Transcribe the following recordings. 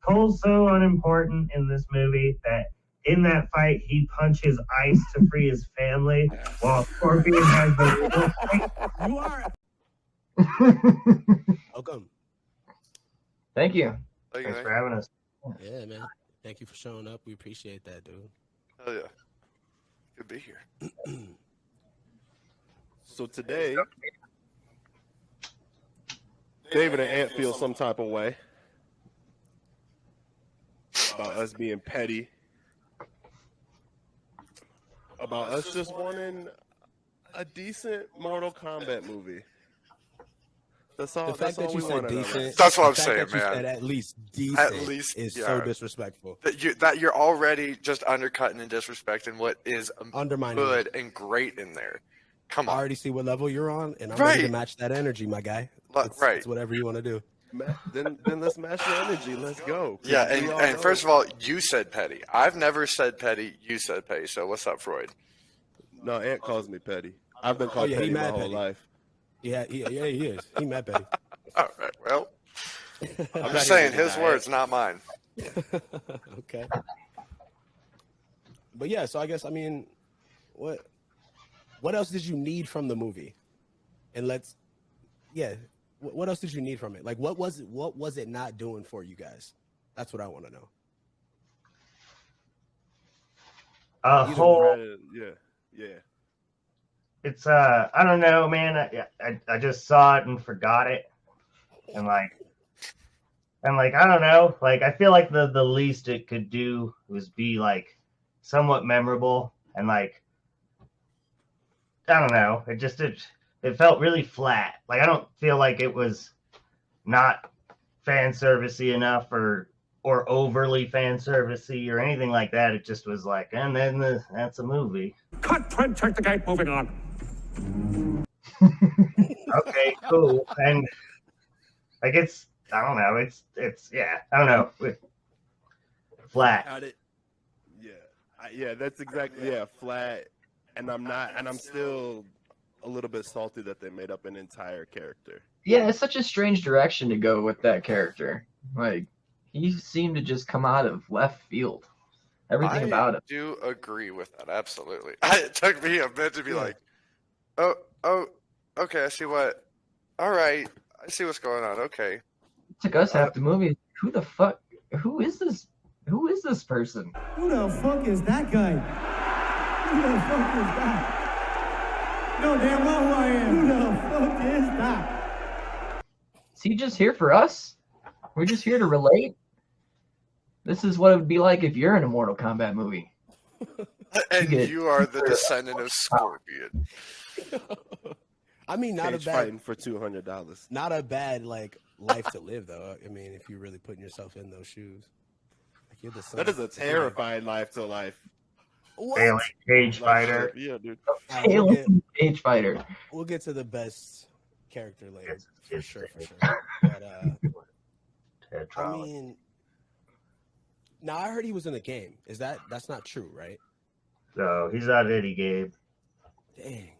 Cole's so unimportant in this movie that in that fight he punches ice to free his family, while Scorpion has the little fight. You are. Welcome. Thank you. Thanks for having us. Yeah, man. Thank you for showing up. We appreciate that, dude. Oh yeah, good to be here. So today, David and Ant feel some type of way about us being petty, about us just wanting a decent Mortal Kombat movie. That's all. The fact that you said decent. That's what I'm the fact saying, that you man. said at least decent. At least is yeah. so disrespectful. That you're already just undercutting and disrespecting what is Undermining good and great in there. Come on. I already see what level you're on, and I'm ready to match that energy, my guy. It's whatever you want to do. Then let's match your energy. Let's go. Yeah, and first of all, you said petty. I've never said petty. You said petty. So what's up, Freud? No, Ant calls me petty. I've been called petty my whole life. Yeah, he is. He mad petty. All right, well, I'm just saying his words, not mine. Okay. But yeah, so I guess, I mean, what else did you need from the movie? And what else did you need from it? Like, what was it not doing for you guys? That's what I want to know. Yeah. It's I don't know, man. I just saw it and forgot it, and I don't know. Like, I feel like the least it could do was be like somewhat memorable, and like, I don't know. It felt really flat. Like, I don't feel like it was not fan servicey enough or overly fan servicey or anything like that. It just was like, and then that's a movie. Cut, Trent, check the gate, moving on. Okay, cool. And like, I don't know. It's yeah, I don't know. Flat. Yeah, that's exactly flat. And I'm still a little bit salty that they made up an entire character. Yeah, it's such a strange direction to go with that character. Like, he seemed to just come out of left field. Everything about him. I do agree with that, absolutely. It took me a bit to be like, oh, okay, I see what. All right, I see what's going on. Okay. It took us half the movie. Who the fuck? Who is this? Who is this person? Who the fuck is that guy? Who the fuck is that? No damn well who I am. Who the fuck is that? Is he just here for us? We're just here to relate? This is what it would be like if you're in a Mortal Kombat movie. And you are the descendant of Scorpion. I mean, not Cage a bad fighting for $200. Not a bad life to live, though. I mean, if you're really putting yourself in those shoes. Like, you're the son. That is a terrifying life to life. Alien Cage Fighter. Yeah, dude. Alien Cage Fighter. We'll get to the best character later, for sure. But I mean, now I heard he was in the game. That's not true, right? No, he's not Eddie Gabe. Dang.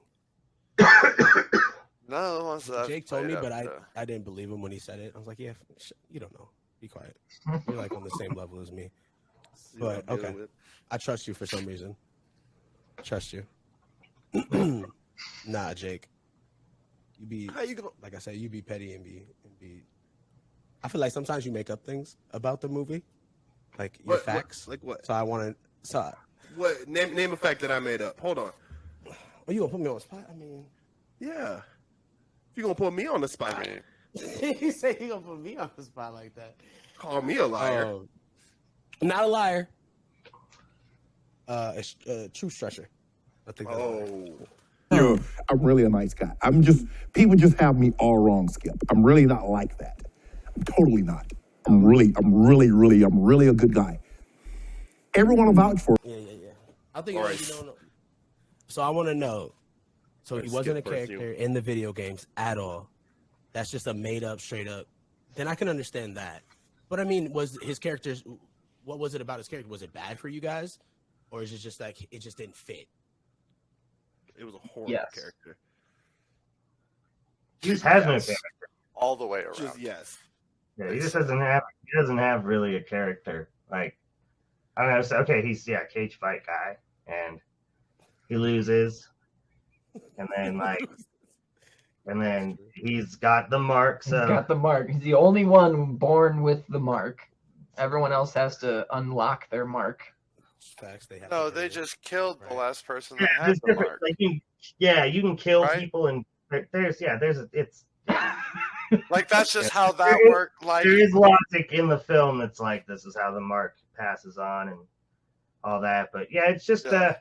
No, the ones that Jake told me, but I didn't believe him when he said it. I was like, yeah, you don't know. Be quiet. You're like on the same level as me. But okay, I trust you for some reason. Trust you. Nah, Jake. You be like I said. You be petty and be. I feel like sometimes you make up things about the movie, like your facts. Like what? So I want to. What name a fact that I made up? Hold on. Well, you gonna put me on the spot? I mean, yeah. You gonna put me on the spot? I mean, he said he gonna put me on the spot like that. Call me a liar. Not a liar. A true stretcher. I think. I'm really a nice guy. People just have me all wrong, Skip. I'm really not like that. I'm totally not. I'm really a good guy. Everyone will vouch for. Yeah. I think you don't know. So I want to know. So he wasn't a character in the video games at all. That's just a made up, straight up. Then I can understand that. But I mean, was his characters? What was it about his character? Was it bad for you guys, or is it just like it just didn't fit? It was a horrible character. He just has no character all the way around. Yes. Yeah, he just doesn't have really a character. Like, I don't know. So, okay, he's cage fight guy, and he loses, and then he's got the mark. He's So got the mark. He's the only one born with the mark. Everyone else has to unlock their mark. Facts, they have No, to they do. just killed the last person yeah, that had there's the different. mark. Like you can kill Right? people, and it's Like that's just how that There is- worked. Like there is logic in the film that's like this is how the mark passes on and all that. But yeah, it's just Yeah.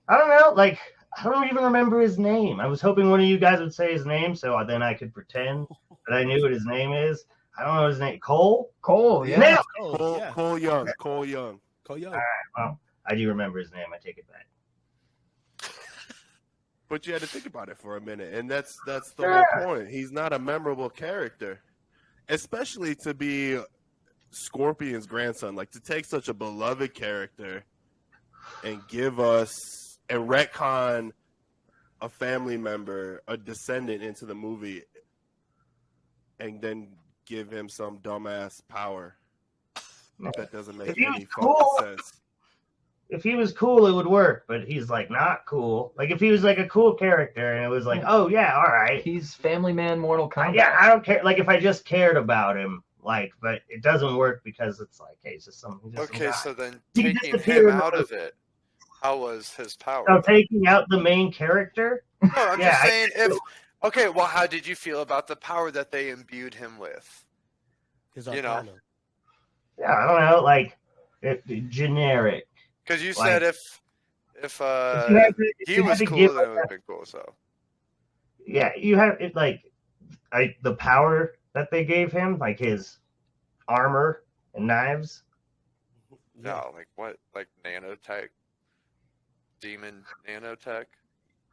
I don't know. Like I don't even remember his name. I was hoping one of you guys would say his name so then I could pretend that I knew what his name is. I don't know his name. Cole? Cole, yeah. Nailed Oh, yeah. Cole Young. Cole Young. Cole Young. Well, I do remember his name. I take it back. But you had to think about it for a minute, and that's the Yeah. whole point. He's not a memorable character, especially to be Scorpion's grandson. Like to take such a beloved character and give us and retcon a family member, a descendant into the movie, and then give him some dumbass power that doesn't make If he was any fucking cool- sense. If he was cool, it would work. But he's like not cool. Like if he was like a cool character and it was like, oh yeah, all right. He's Family Man Mortal Kombat. Yeah, I don't care. Like if I just cared about him, like, but it doesn't work because it's like, hey, he's just some. He's just some okay, guy. so then He taking disappeared him out in of it, how was his power? So taking out the main character. No, I'm Yeah, just I- saying if. Okay, well, how did you feel about the power that they imbued him with? His You know. Arcana. Yeah, I don't know, like generic. Because you Like- said if If you had to- if he you had was to cool, give then it him would have been cool. So yeah, you have it like the power that they gave him, like his armor and knives. no, like what? Like nanotech, demon nanotech.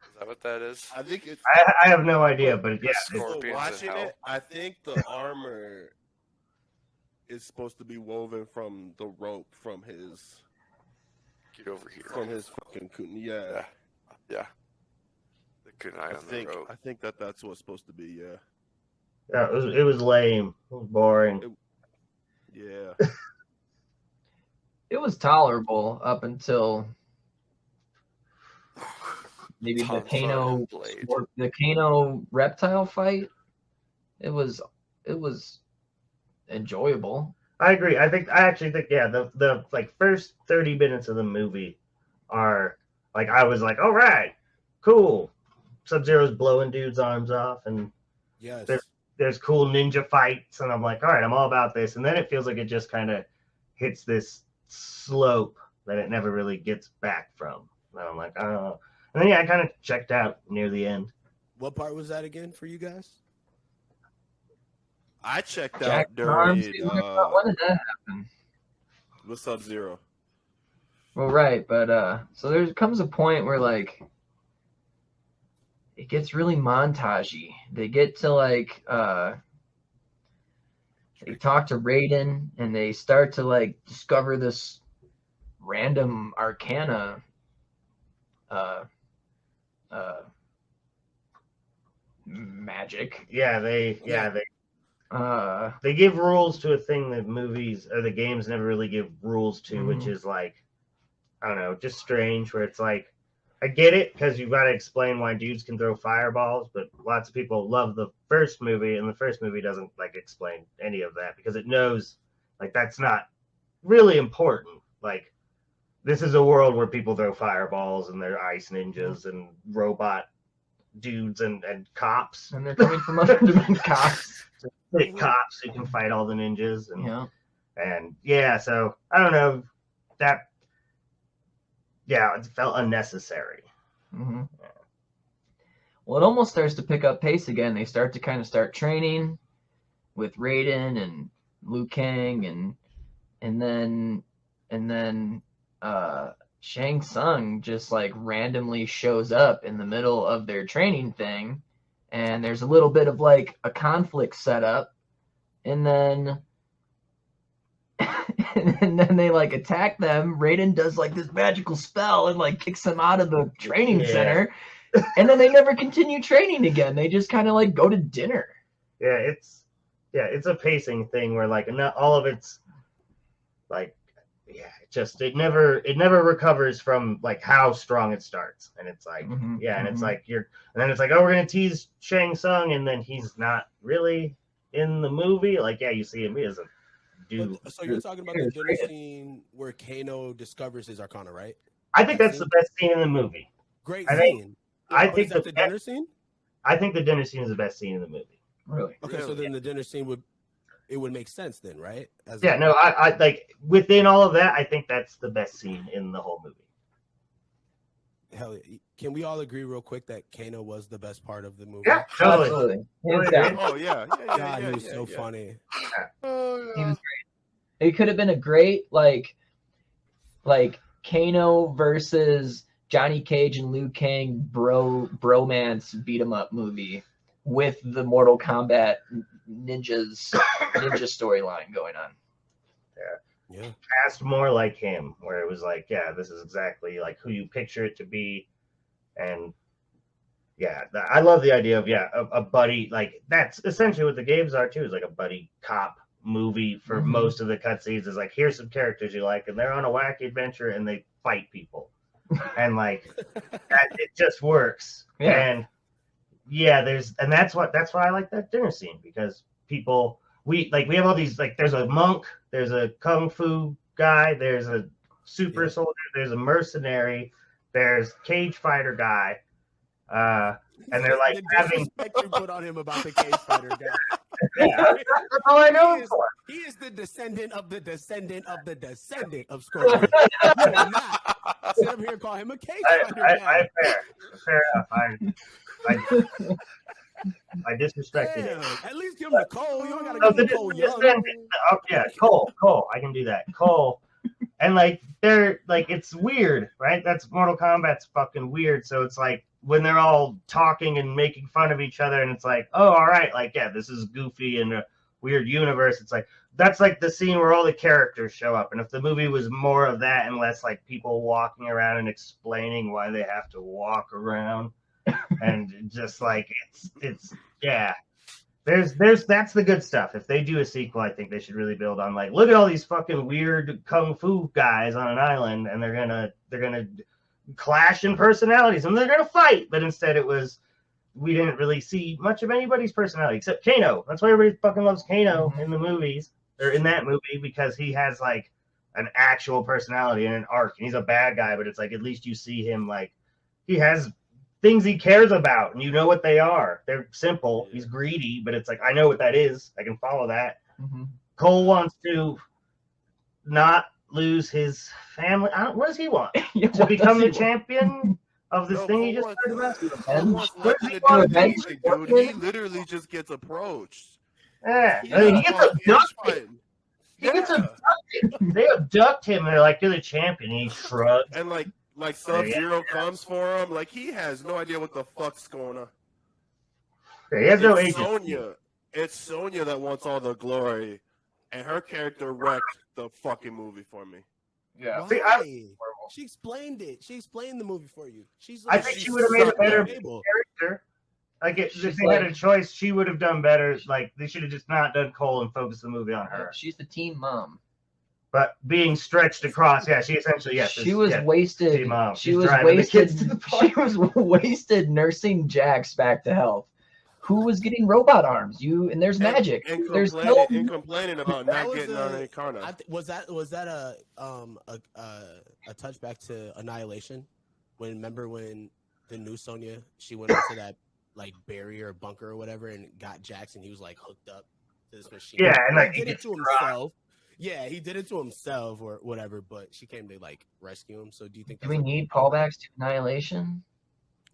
Is that what that is? I think it's I have no idea, but yeah, Scorpions it's, So in watching hell. it, I think the armor is supposed to be woven from the rope from his Get over here. fucking Yeah, yeah. The kunai on the rope. I think that's what's supposed to be. Yeah, yeah, it was lame. It was boring. yeah. It was tolerable up until maybe the Tongue Kano blade. or the Kano reptile fight. It was enjoyable. I agree. I actually think yeah, the like first 30 minutes of the movie are like I was like, all right, cool. Sub-Zero's blowing dudes' arms off and Yes. there's cool ninja fights and I'm like, all right, I'm all about this. And then it feels like it just kind of hits this slope that it never really gets back from. And I'm like, oh. And then yeah, I kind of checked out near the end. What part was that again for you guys? I checked Jack out Arms, during when did that happen? with Sub-Zero. Well, right, but so there comes a point where like it gets really montagey. They get to like they talk to Raiden and they start to like discover this random arcana magic. Yeah, they give rules to a thing that movies or the games never really give rules to, which is like, I don't know, just strange. Where it's like, I get it because you've got to explain why dudes can throw fireballs, but lots of people love the first movie, and the first movie doesn't like explain any of that because it knows like that's not really important. Like, this is a world where people throw fireballs and they're ice ninjas and robot dudes and cops. And they're coming from other different cops. Cops who can fight all the ninjas and Yeah. and yeah, so I don't know that. Yeah, it felt unnecessary. Mm-hmm. Well, it almost starts to pick up pace again. They start training with Raiden and Liu Kang, and then Shang Tsung just like randomly shows up in the middle of their training thing, and there's a little bit of like a conflict set up, and then and then they like attack them. Raiden does like this magical spell and like kicks them out of the training center, and then they never continue training again. They just kind of like go to dinner. Yeah, it's a pacing thing where like not all of it's like it never recovers from like how strong it starts, and it's like and it's like and then it's like, oh, we're gonna tease Shang Tsung, and then he's not really in the movie. Like you see him as a dude. So you're talking about the dinner scene where Kano discovers his Arcana, right? I think that's the best scene in the movie. Great scene. I think the dinner scene. I think the dinner scene is the best scene in the movie. Really? Okay, so then the dinner scene would make sense then, right? I like within all of that, I think that's the best scene in the whole movie. Hell yeah. Can we all agree real quick that Kano was the best part of the movie? Yeah, totally. Absolutely. Oh yeah. God, he was so funny. He was great. It could have been a great like Kano versus Johnny Cage and Liu Kang bromance beat 'em up movie with the Mortal Kombat ninja storyline going on. Yeah. Cast more like him, where it was like, this is exactly like who you picture it to be, and I love the idea of a buddy, like that's essentially what the games are too, is like a buddy cop movie for most of the cutscenes. Is like, here's some characters you like, and they're on a wacky adventure and they fight people, and like that, it just works. And that's why I like that dinner scene, because people we have all these, like there's a monk, there's a kung fu guy, there's a super soldier, there's a mercenary, there's cage fighter guy, and they're like having you put on him about the cage fighter guy. That's all I know him for. He is the descendant of the descendant of the descendant of Scorpion. Sit up here and call him a cage fighter guy. Fair enough. I disrespected it. At least give him the Cole. You don't gotta give him Cole Young. Cole. I can do that. Cole. And like they're like, it's weird, right? That's Mortal Kombat's fucking weird. So it's like when they're all talking and making fun of each other, and it's like, oh, all right, like this is goofy and a weird universe. It's like that's like the scene where all the characters show up. And if the movie was more of that and less like people walking around and explaining why they have to walk around, and just like it's there's that's the good stuff. If they do a sequel, I think they should really build on like, look at all these fucking weird kung fu guys on an island, and they're gonna clash in personalities and they're gonna fight. But instead we didn't really see much of anybody's personality except Kano. That's why everybody fucking loves Kano in the movies, or in that movie, because he has like an actual personality and an arc, and he's a bad guy, but it's like at least you see him, like he has things he cares about, and you know what they are. They're simple. He's greedy, but it's like, I know what that is. I can follow that. Cole wants to not lose his family. What does he want? To become the champion of this thing he just heard about? He literally just gets approached. Yeah. I mean, he gets abducted. They abduct him, and they're like, you're the champion. And he shrugs. And like Sub-Zero comes for him, like he has no idea what the fuck's going on. Yeah, he has no agency. It's Sonya that wants all the glory, and her character wrecked the fucking movie for me. Yeah. See, she explained it. She explained the movie for you. I think she would have made a better character. Like if they had a choice, she would have done better. Like they should have just not done Cole and focused the movie on her. She's the team mom. But being stretched across, she essentially, she was wasted. She was wasted. She was wasted nursing Jax back to health. Who was getting robot arms? And there's magic. There's complaining about not getting on any Arcana. Was that a touchback to Annihilation? Remember when the new Sonya, she went into that like barrier or bunker or whatever and got Jax, and he was like hooked up to this machine. Yeah, and like he did it to himself. Yeah, he did it to himself or whatever, but she came to like rescue him. So do you think we need callbacks to Annihilation?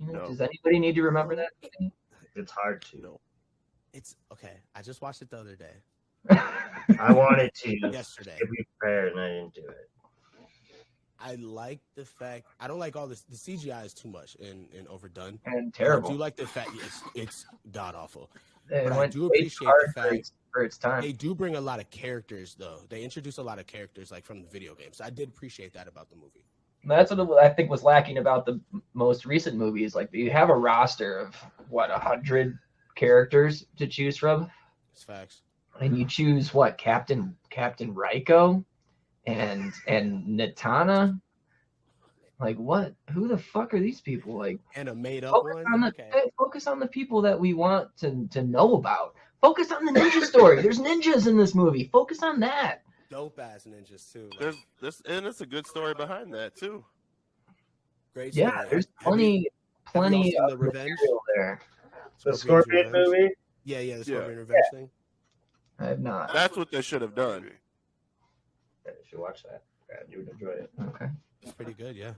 No. Does anybody need to remember that? It's hard to. No. It's okay. I just watched it the other day. I wanted to yesterday. To be fair, and I didn't do it. I like the fact I don't like all this. The CGI is too much and overdone and terrible. I do like the fact it's god awful. But I do appreciate the fact for its time. They do bring a lot of characters, though. They introduce a lot of characters, like from the video games. So I did appreciate that about the movie. That's what I think was lacking about the most recent movies. Like you have a roster of 100 characters to choose from. It's facts. and you choose what Captain Raiko and Natana. Like what? Who the fuck are these people? Like, And a made up one. Focus on the people that we want to know about. Focus on the ninja story. There's ninjas in this movie. Focus on that. Dope ass ninjas too. There's it's a good story behind that too. Great story. Yeah, there's plenty of the Revenge material there. The Scorpion movie? Yeah, the Scorpion Revenge thing. I have not. That's what they should have done. Yeah, you should watch that. Yeah, you would enjoy it. Okay. It's pretty good, yeah.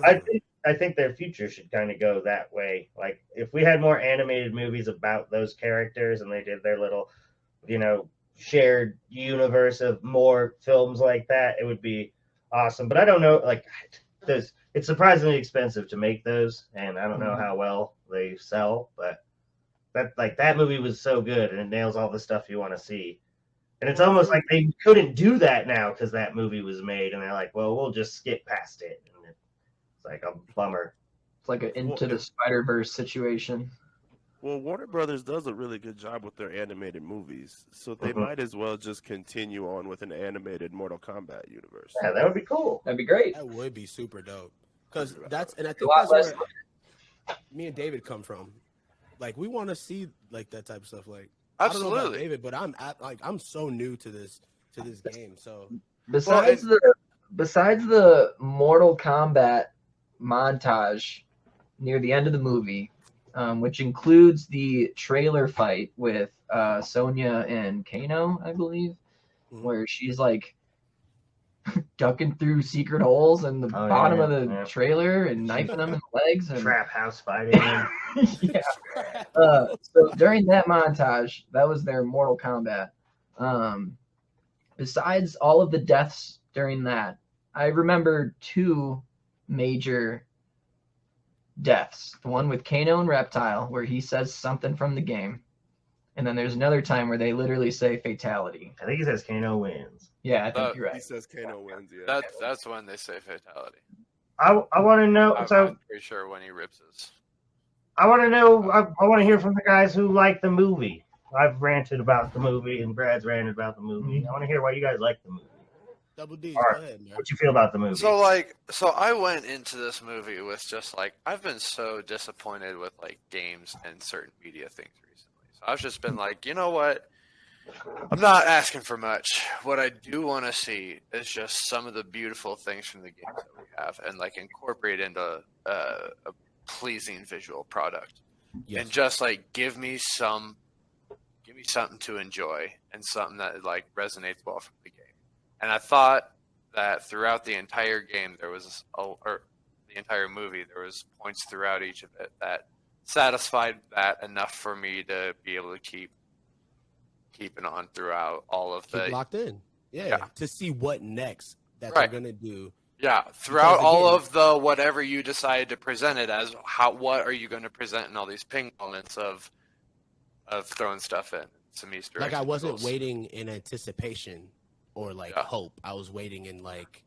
I think their future should kind of go that way. Like if we had more animated movies about those characters and they did their little, shared universe of more films like that, it would be awesome. But I don't know, like it's surprisingly expensive to make those, and I don't know how well they sell, but that movie was so good and it nails all the stuff you want to see. And it's almost like they couldn't do that now because that movie was made, and they're like, well, we'll just skip past it. And it's like a bummer. It's like an Into the Spider-Verse situation. Well, Warner Brothers does a really good job with their animated movies, so they might as well just continue on with an animated Mortal Kombat universe. Yeah, that would be cool. That'd be great. That would be super dope. Because I think a that's lot less. where me and David come from. Like, we want to see like that type of stuff. Like, Absolutely. I don't know about David, but I'm so new to this game. So Besides the Mortal Kombat montage near the end of the movie, which includes the trailer fight with Sonya and Kano, I believe, where she's like ducking through secret holes in the bottom of the trailer and knifing them in the legs. And trap house fighting. yeah. So during that montage, that was their Mortal Kombat. Besides all of the deaths during that, I remember two major deaths. The one with Kano and Reptile, where he says something from the game. And then there's another time where they literally say fatality. I think he says Kano wins. Yeah, I think you're right. He says Kano wins, yeah. That's when they say fatality. I want to know. I'm pretty sure when he rips his. I want to know. I want to hear from the guys who like the movie. I've ranted about the movie, and Brad's ranted about the movie. I want to hear why you guys like the movie. Double D, go ahead, man. What you feel about the movie? So I went into this movie with just like, I've been so disappointed with like games and certain media things recently. So I've just been like, you know what? I'm not asking for much. What I do want to see is just some of the beautiful things from the games that we have, and like incorporate into a pleasing visual product, and just like give me something to enjoy and something that like resonates well from the game. And I thought that throughout the entire game, or the entire movie, there was points throughout each of it that satisfied that enough for me to be able to keep keeping on throughout all of the locked in. Yeah, to see what next that they're gonna do. Yeah, throughout all of the whatever you decided to present it as, what are you going to present in all these ping moments of throwing stuff in some Easter eggs. Like I wasn't waiting in anticipation or like hope. I was waiting in like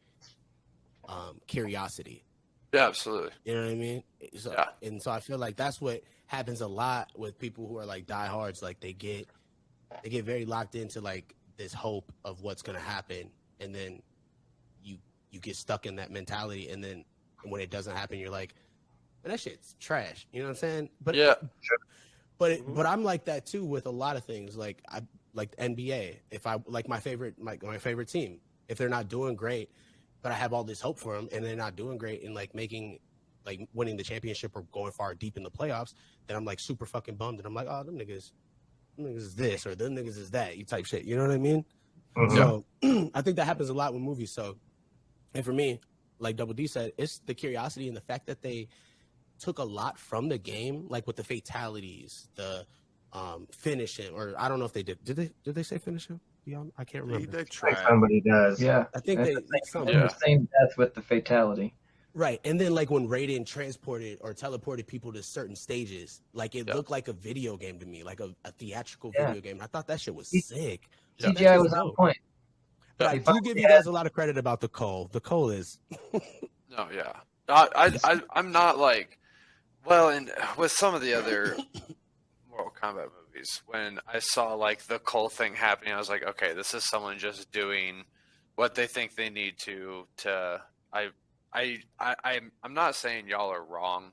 curiosity. Yeah, absolutely. You know what I mean? So, and so I feel like that's what happens a lot with people who are like diehards. Like they get very locked into like this hope of what's gonna happen, and then you get stuck in that mentality, and then when it doesn't happen, you're like, man, that shit's trash. You know what I'm saying? But but I'm like that too with a lot of things. Like I like the NBA. If I like my favorite team, if they're not doing great, but I have all this hope for them, and they're not doing great and like winning the championship or going far deep in the playoffs, then I'm like super fucking bummed, and I'm like, oh, them niggas is this or them niggas is that, you type shit. You know what I mean? Mm-hmm. So I think that happens a lot with movies. So, and for me, like Double D said, it's the curiosity and the fact that they took a lot from the game, like with the fatalities, the finishing, or I don't know if they did. Did they say finishing? I can't remember. They tried. Somebody does. Yeah, I think they the same death with the fatality. Right, and then like when Raiden transported or teleported people to certain stages, like it looked like a video game to me, like a theatrical video game. I thought that shit was sick. CGI was on point. But I do give you guys a lot of credit about the Cole. The Cole is. No, yeah. I'm not like, well, and with some of the other Mortal Kombat movies, movies. When I saw like the Cole thing happening, I was like, okay, this is someone just doing what they think they need to. I'm not saying y'all are wrong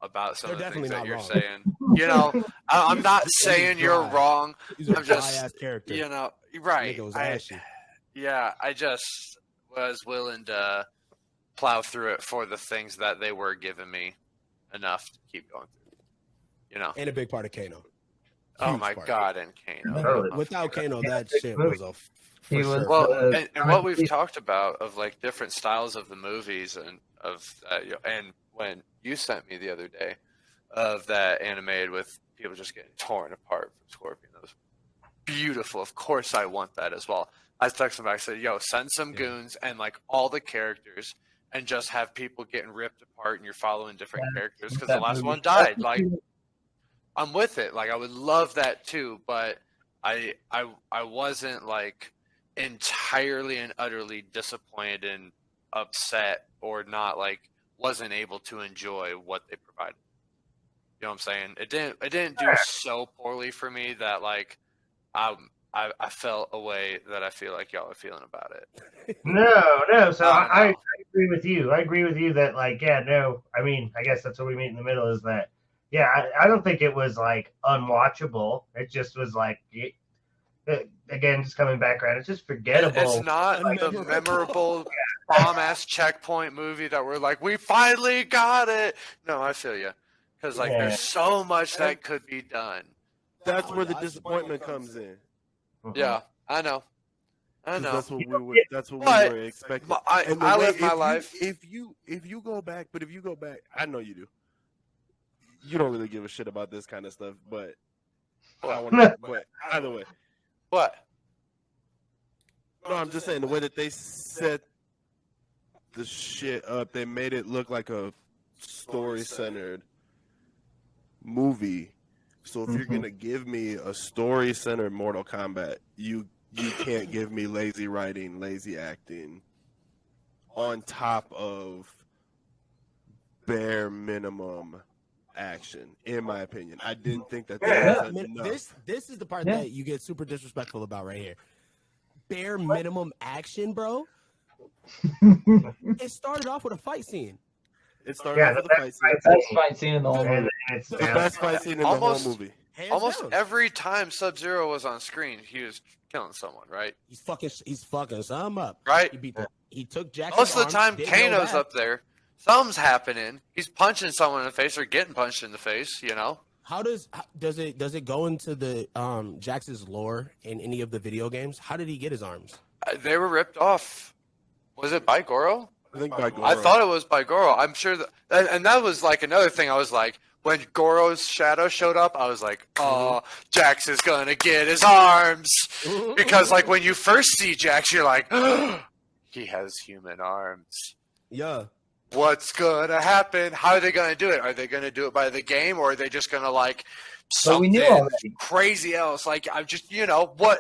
about some They're of the things that definitely you're not wrong. saying. You know, I'm not saying you're wrong. He's a I'm just, ass character. you know, right. Nigga was ashy. I just was willing to plow through it for the things that they were giving me enough to keep going through. You know, And a big part of Kano. oh my God, and Kano. Totally. Without Kano, that shit was a for He sure. was, Well, and what we've talked about of like different styles of the movies and of and when you sent me the other day of that animated with people just getting torn apart from Scorpion, that was beautiful. Of course, I want that as well. I texted him back, I said, "Yo, send some goons and like all the characters, and just have people getting ripped apart, and you're following different characters because the last one died." Like, I'm with it. Like, I would love that too, but I wasn't like entirely and utterly disappointed and upset, or not like wasn't able to enjoy what they provided. You know what I'm saying? It didn't do so poorly for me that like I felt a way that I feel like y'all are feeling about it. No. So I agree with you. I agree with you that like, yeah, no. I mean, I guess that's what we meet in the middle is that, yeah, I don't think it was like unwatchable. It just was like, again, just coming back around, it's just forgettable. It's not the memorable bomb-ass checkpoint movie that we're like, we finally got it. No, I feel you. Because like, there's so much that could be done. That's where the disappointment comes in. Yeah, I know. That's what we were expecting. I live my life. If you go back, I know you do. You don't really give a shit about this kind of stuff, but but either way. What? No, I'm just saying the way that they set the shit up, they made it look like a story-centered movie. So if you're gonna give me a story-centered Mortal Kombat, you can't give me lazy writing, lazy acting on top of bare minimum action, in my opinion. I didn't think that was enough. This is the part that you get super disrespectful about right here. Bare minimum action, bro. It started off with a fight scene. It started off with a fight scene. Best fight scene in the whole movie. It's the best fight scene in the whole movie. Almost every time Sub-Zero was on screen, he was killing someone, right? He's fucking some up. Right? He took Jackson's most of the time, arms, Kano's up there. Something's happening. He's punching someone in the face or getting punched in the face, you know? How does it go into the Jax's lore in any of the video games? How did he get his arms? They were ripped off. Was it by Goro? I think by Goro. I thought it was by Goro. I'm sure and that was like another thing. I was like, when Goro's shadow showed up, I was like, oh, Jax is gonna get his arms. Because like when you first see Jax, you're like, oh, he has human arms. Yeah. What's gonna happen? How are they gonna do it? Are they gonna do it by the game, or are they just gonna like something crazy else? Like I'm just, what?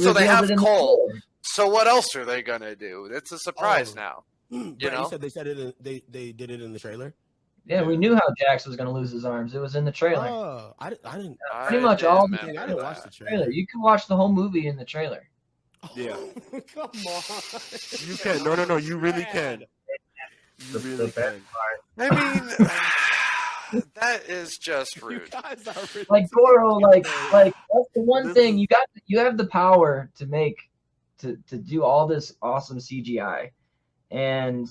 So they have Cole. So what else are they gonna do? It's a surprise now. You said they did it in the trailer. Yeah, we knew how Jax was gonna lose his arms. It was in the trailer. Oh, I didn't. Pretty much all the I didn't watch the trailer. You can watch the whole movie in the trailer. Yeah. Come on. You can. No. You really can. You really can. I mean, that is just rude. Like Goro, like that's the one thing you have the power to make to do all this awesome CGI, and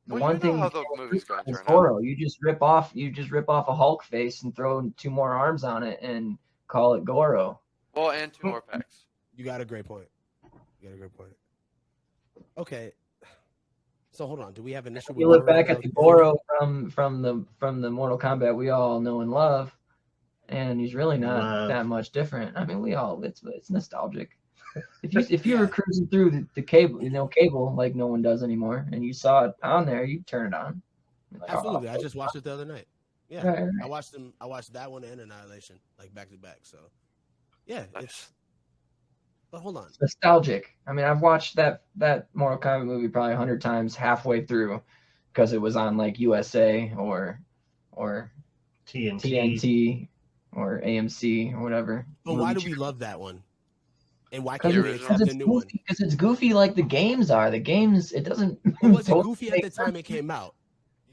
the one thing how the movie's going is Goro. You just rip off a Hulk face and throw 2 more arms on it and call it Goro. Well, and 2 more packs. You got a great point. Okay. So hold on. Do we have an issue with you look back at the Goro from the Mortal Kombat we all know and love, and he's really not that much different. I mean, it's nostalgic. If you were cruising through the cable like no one does anymore, and you saw it on there, you turn it on. Like, absolutely. I just watched it the other night. Yeah, right. I watched that one and Annihilation like back to back. So yeah, nice. But hold on. It's nostalgic. I mean, I've watched that Mortal Kombat movie probably 100 times halfway through because it was on like USA or TNT or AMC or whatever. But why do we love that one? And why Because can't we accept the new one? Because it's goofy like the games are. The games, it doesn't. But was it goofy at the time it came out?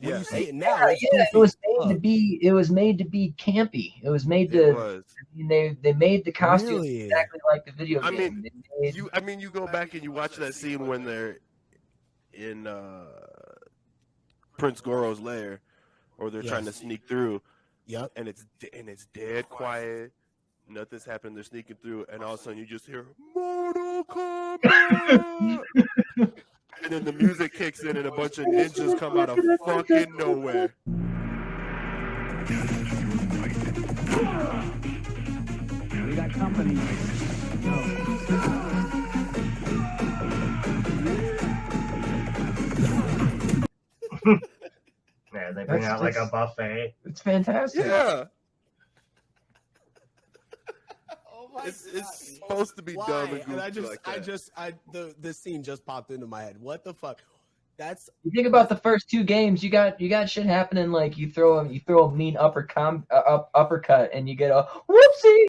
When you see it now, it was made to be. It was made to be campy. It was made to. I mean, they made the costumes exactly like the video game. I mean, you go back and you watch that scene when they're in Prince Goro's lair, or they're trying to sneak through. Yep. And it's dead quiet. Nothing's happening. They're sneaking through, and all of a sudden you just hear Mortal Kombat. And then the music kicks in, and a bunch of ninjas come out of fucking nowhere. We got company. Man, they bring out like a buffet. It's fantastic. Yeah. Oh it's supposed to be dumb and goofy the scene just popped into my head. What the fuck? That's you think about the first two games. You got shit happening like you throw a mean uppercut and you get a whoopsie.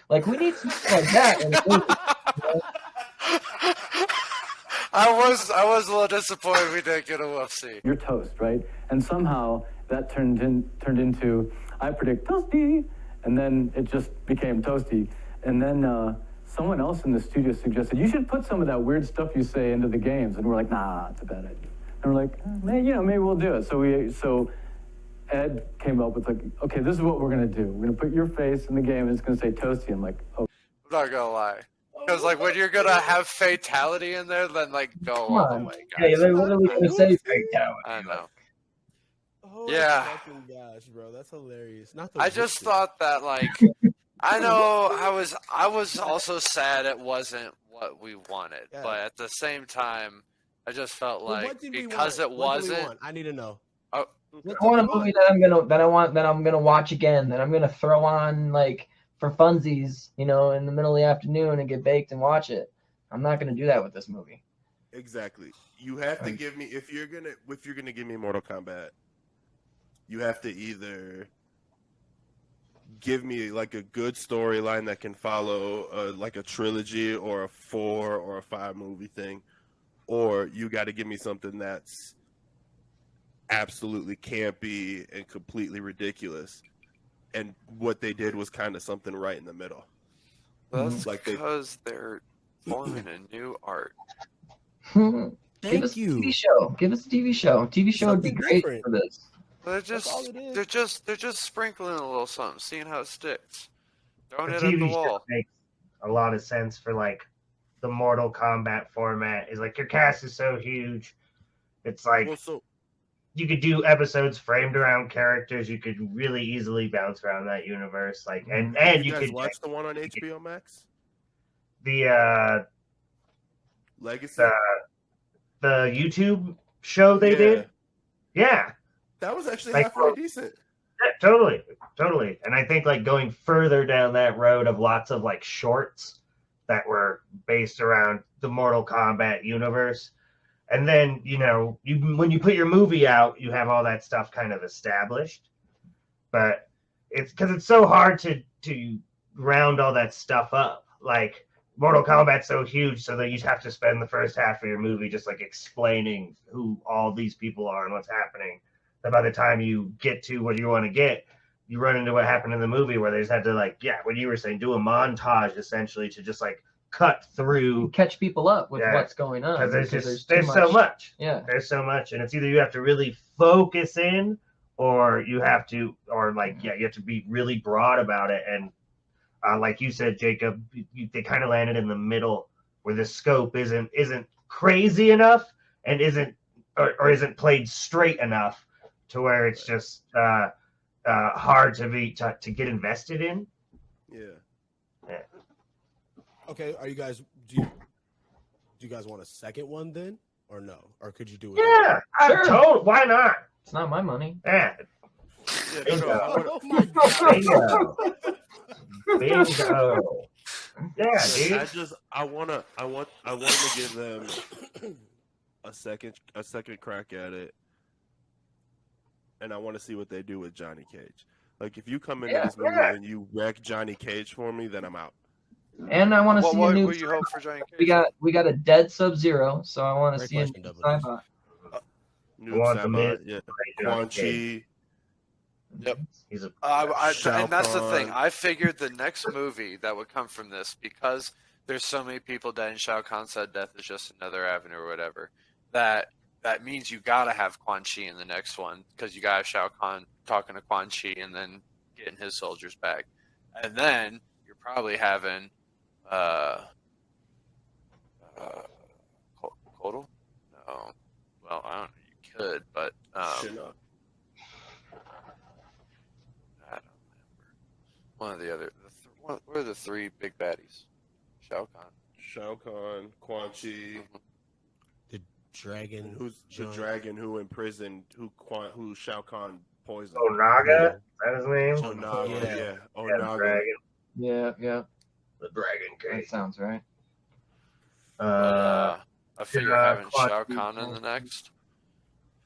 Like we need something like that in a movie. I was a little disappointed we didn't get a whoopsie. You're toast, right? And somehow that turned into I predict toasty, and then it just became toasty. And then someone else in the studio suggested you should put some of that weird stuff you say into the games, and we're like, nah, it's a bad idea. And we're like, maybe we'll do it. So Ed came up with like, okay, this is what we're gonna do. We're gonna put your face in the game, and it's gonna say toasty. I'm like, oh. I'm not gonna lie. Because, like, when you're gonna have fatality in there, then, like, go all the way, guys. Hey, they're literally gonna say fatality. I know. Oh, yeah. Fucking gosh, bro. That's hilarious. I just thought that, like, I know I was also sad it wasn't what we wanted. Yeah. But at the same time, I just felt like because it wasn't. I need to know. I want a movie that I'm gonna watch again, that I'm gonna throw on, like, for funsies, in the middle of the afternoon and get baked and watch it. I'm not gonna do that with this movie. Exactly. You have to give me if you're gonna give me Mortal Kombat, you have to either give me like a good storyline that can follow like a trilogy or a 4 or a 5 movie thing, or you got to give me something that's absolutely campy and completely ridiculous. And what they did was kind of something right in the middle. That's like because they're forming a new art. Give us a TV show. Give us a TV show. TV show would be great for this. They're just sprinkling a little something, seeing how it sticks. Throwing it at the wall. Makes a lot of sense for like the Mortal Kombat format. Is like your cast is so huge. It's like you could do episodes framed around characters. You could really easily bounce around that universe. Like and you guys could watch the one on HBO Max. The Legacy. The YouTube show they did. Yeah. That was actually like, halfway decent. Yeah, totally. And I think like going further down that road of lots of like shorts that were based around the Mortal Kombat universe. And then, when you put your movie out, you have all that stuff kind of established. But it's because it's so hard to round all that stuff up. Like Mortal Kombat's so huge, so that you have to spend the first half of your movie just like explaining who all these people are and what's happening. That by the time you get to what you want to get, you run into what happened in the movie where they just had to what you were saying, do a montage essentially to just like cut through, catch people up with what's going on. Because there's so much. Yeah, there's so much, and it's either you have to really focus in, or you have to, you have to be really broad about it. And like you said, Jacob, they kind of landed in the middle where the scope isn't crazy enough and isn't played straight enough to where it's just hard to get invested in. Yeah. Okay, are you guys? Do you guys want a second one then, or no? Or could you do it? Yeah, sure. Why not? It's not my money. Yeah. Oh my God. Bingo. Yeah, dude. I want to give them a second crack at it, and I want to see what they do with Johnny Cage. Like, if you come into this movie and you wreck Johnny Cage for me, then I'm out. And I want to see a new. What you hope for Johnny Cage? We got a dead Sub-Zero, so I want to see a new Cyber. New Cyber, yeah. Quan Chi. Yep. He's a and that's the thing. I figured the next movie that would come from this, because there's so many people dead and Shao Kahn said death is just another avenue or whatever, that means you gotta have Quan Chi in the next one, because you gotta have Shao Kahn talking to Quan Chi and then getting his soldiers back. And then you're probably having Kotal? No. Well, I don't know. You could, but I don't remember. One of the other. What are the three big baddies? Shao Kahn, Quan Chi. The dragon. Who's the dragon who imprisoned who Shao Kahn poisoned? Onaga? Is that his name? Onaga, yeah. Onaga. Dragon. Yeah. The Dragon King. That sounds right. I figure having Shao Kahn in the next,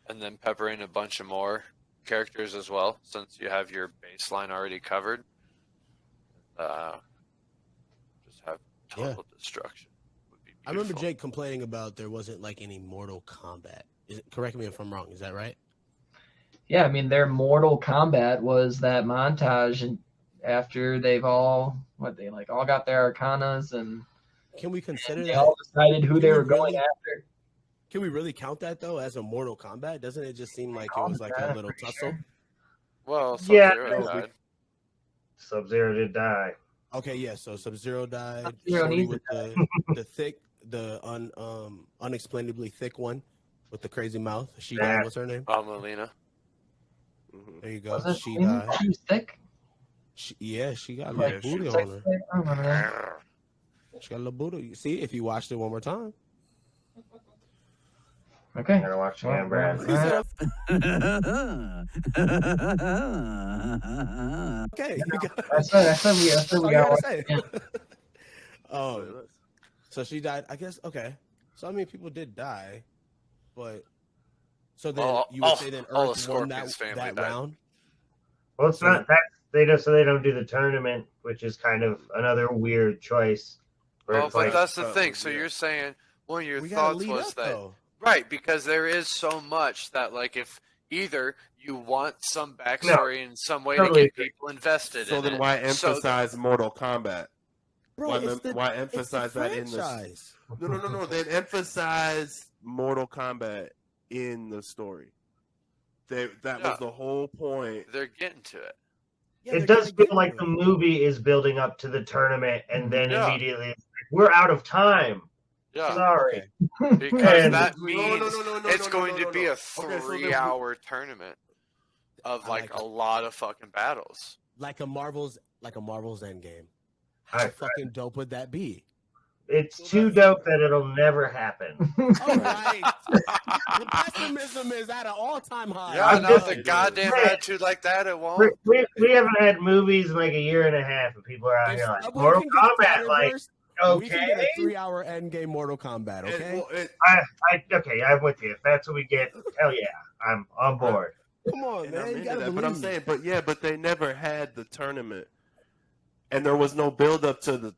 and then peppering a bunch of more characters as well, since you have your baseline already covered. Just have total destruction. Would be I remember Jake complaining about there wasn't like any Mortal Kombat. Correct me if I'm wrong. Is that right? Yeah, I mean, their Mortal Kombat was that montage, and after they've all all got their arcanas, and can we consider they that? all decided who they were going after. Can we really count that though as a Mortal Kombat? Doesn't it just seem like it was like a little tussle? Well, Sub-Zero died. Sub-Zero did die. Okay, yeah. So Sub-Zero died. Sub-Zero needs with the unexplainably thick one with the crazy mouth. She died. What's her name? Melina. There you go. She died. She was thick. She got like booty on her. She got a little booty. See, if you watched it one more time. Okay. I gotta watch again, Brad. Okay. I said we got so she died. I guess. Okay. So I mean, people did die, but so then you would say then Earth won that round. Well, it's not that they don't do the tournament, which is kind of another weird choice. But that's the thing. So you're saying one of your thoughts was that. Right, because there is so much that, like, if either you want some backstory in some way to get people invested in it. So then why emphasize Mortal Kombat? Bro, why emphasize that in the... No. They emphasize Mortal Kombat in the story. That was the whole point. They're getting to it. Yeah, it does feel like the movie is building up to the tournament, and then immediately, we're out of time. Yeah. Sorry. Because that means it's going to be a 3-hour tournament of like a lot of fucking battles. Like a Marvel's Endgame. How fucking dope would that be? It's too dope that it'll never happen. All right. The pessimism is at an all-time high. Yeah, the goddamn attitude like that, it won't. We haven't had movies in like a year and a half, and people are out here like Mortal Kombat, like. Okay. We can get a 3-hour Endgame Mortal Kombat, okay? I'm with you. If that's what we get, hell yeah, I'm on board. Come on, man. You gotta but I'm saying, but they never had the tournament, and there was no build up to the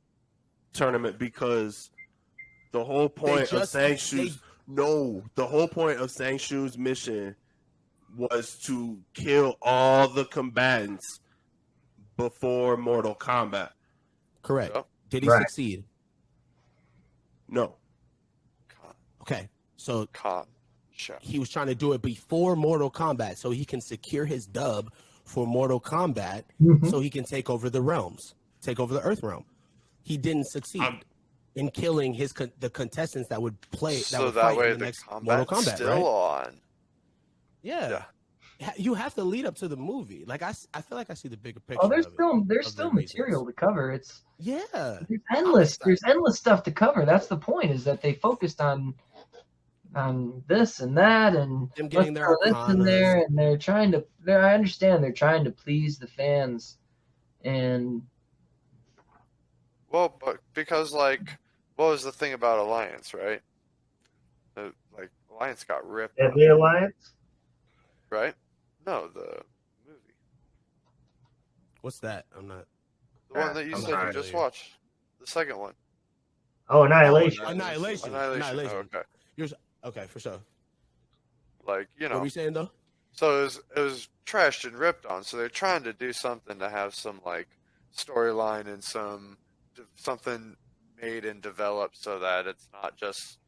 tournament because the whole point of Sang-Shu's mission was to kill all the combatants before Mortal Kombat. Correct. Did he succeed? No. Okay, so he was trying to do it before Mortal Kombat so he can secure his dub for Mortal Kombat so he can take over the realms, take over the Earth realm. He didn't succeed in killing the contestants that would play. So that would fight way in the the next Mortal Kombat, still on. Yeah. You have to lead up to the movie. Like I feel like I see the bigger picture. Oh, there's still material to cover. It's there's endless stuff to cover. That's the point. Is that they focused on this and that and them getting their this in there, and they're trying to. I understand they're trying to please the fans, and Well, but because like, what was the thing about Alliance, right? Like Alliance got ripped And on, the Alliance? right? No, the movie, What's that? I'm not. the one that you I'm said sorry. you just watched, the second one. Oh, Annihilation. Annihilation. Oh, okay. You're okay for sure. Like What were you saying though? So it was trashed and ripped on. So they're trying to do something to have some like storyline and something made and developed so that it's not just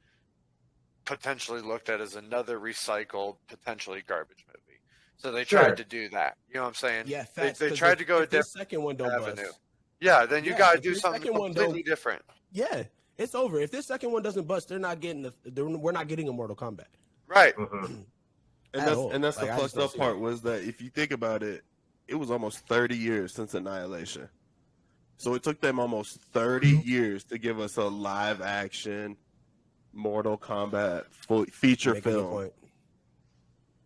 potentially looked at as another recycled, potentially garbage movie. So they tried to do that. You know what I'm saying? Yeah, they tried to go a different second one don't avenue. bust. Yeah, then you Yeah, got to if do this something second one completely don't- different. Yeah, it's over. If this second one doesn't bust, they're not getting we're not getting a Mortal Kombat. Right. And that's Like, the I just fucked don't up see part it. was that if you think about it, it was almost 30 years since Annihilation. So it took them almost 30 years to give us a live action Mortal Kombat feature Make a good film. point.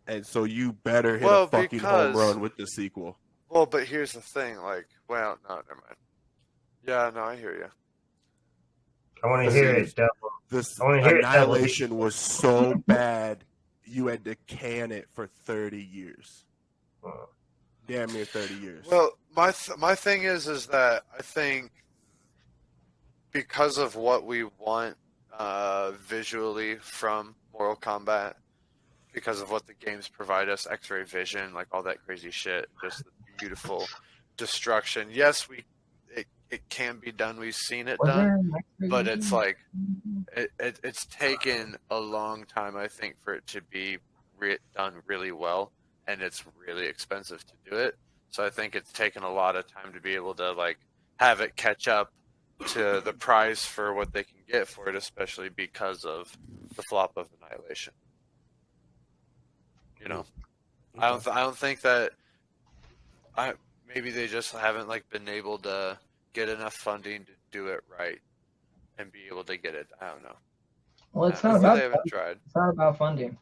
And so you better hit Well, a fucking home run with the sequel. Well, but here's the thing. Like, well, no, never mind. Yeah, no, I hear you. I want to hear it double. This I want to hear it double. Annihilation was so bad, you had to can it for 30 years. Damn near 30 years. Well, my thing is that I think because of what we want visually from Mortal Kombat, because of what the games provide us, X-ray vision, like all that crazy shit, just the beautiful destruction. Yes, it can be done. We've seen it done, but it's like it's taken a long time, I think, for it to be done really well, and it's really expensive to do it. So I think it's taken a lot of time to be able to like have it catch up to the price for what they can get for it, especially because of the flop of Annihilation. You know, I don't think that maybe they just haven't like been able to get enough funding to do it right and be able to get it. I don't know. Well, it's I not think about they haven't tried. It's not about funding.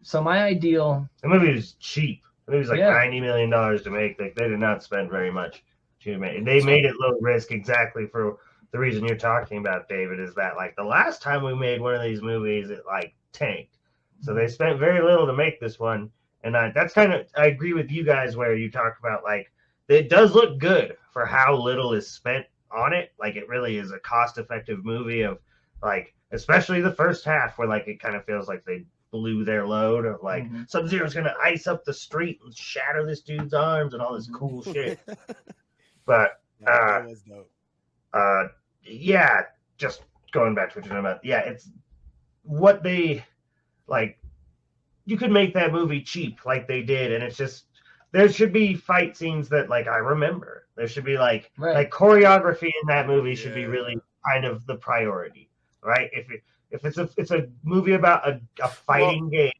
So my ideal. The movie was cheap. The movie was like Yeah. $90 million to make. Like they did not spend very much to make. And they made it low risk exactly for the reason you're talking about, David. Is that like the last time we made one of these movies, it like tanked. So they spent very little to make this one, and that's kind of I agree with you guys where you talk about like it does look good for how little is spent on it. Like it really is a cost-effective movie of like, especially the first half where like it kind of feels like they blew their load of like Sub-Zero's gonna ice up the street and shatter this dude's arms and all this cool shit. But that was dope. yeah, just going back to what you're talking about. Yeah, it's what they like. You could make that movie cheap like they did, and it's just there should be fight scenes that like I remember. There should be like choreography in that movie should be really kind of the priority, right? If it's a movie about a fighting game,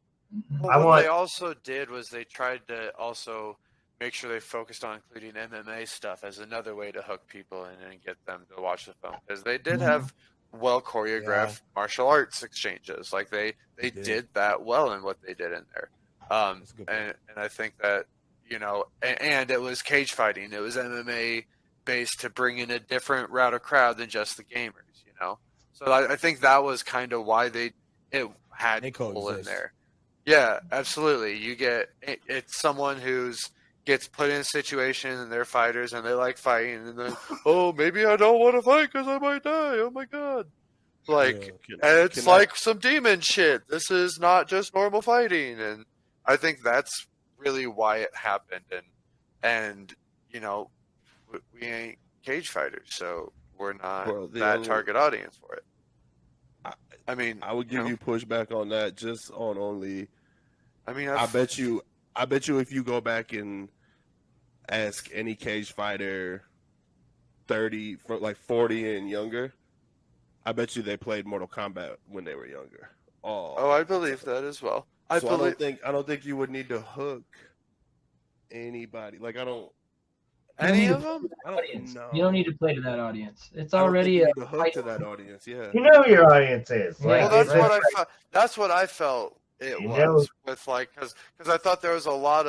What they also did was they tried to also make sure they focused on including MMA stuff as another way to hook people in and get them to watch the film, because they did have well choreographed martial arts exchanges. Like they did that well in what they did in there. And I think that, you know, and it was cage fighting. It was MMA based to bring in a different route of crowd than just the gamers, you know? So I think that was kind of why it had people in there. Yeah, absolutely. You get it's someone gets put in a situation and they're fighters and they like fighting, and then maybe I don't want to fight because I might die. Oh my god! Like it's like some demon shit. This is not just normal fighting, and I think that's really why it happened. And you know, we ain't cage fighters, so we're not that target audience for it. I mean, I would give you pushback on that just on only. I mean, I bet you if you go back and ask any cage fighter 30 from like 40 and younger, I bet you they played Mortal Kombat when they were younger. I believe that as well. I don't think you would need to hook anybody. Like any of them? I don't know. You don't need to play to that audience. It's I don't already think you need to hook to that audience. Yeah. You know who your audience is. Well, that's what I felt it was with like because I thought there was a lot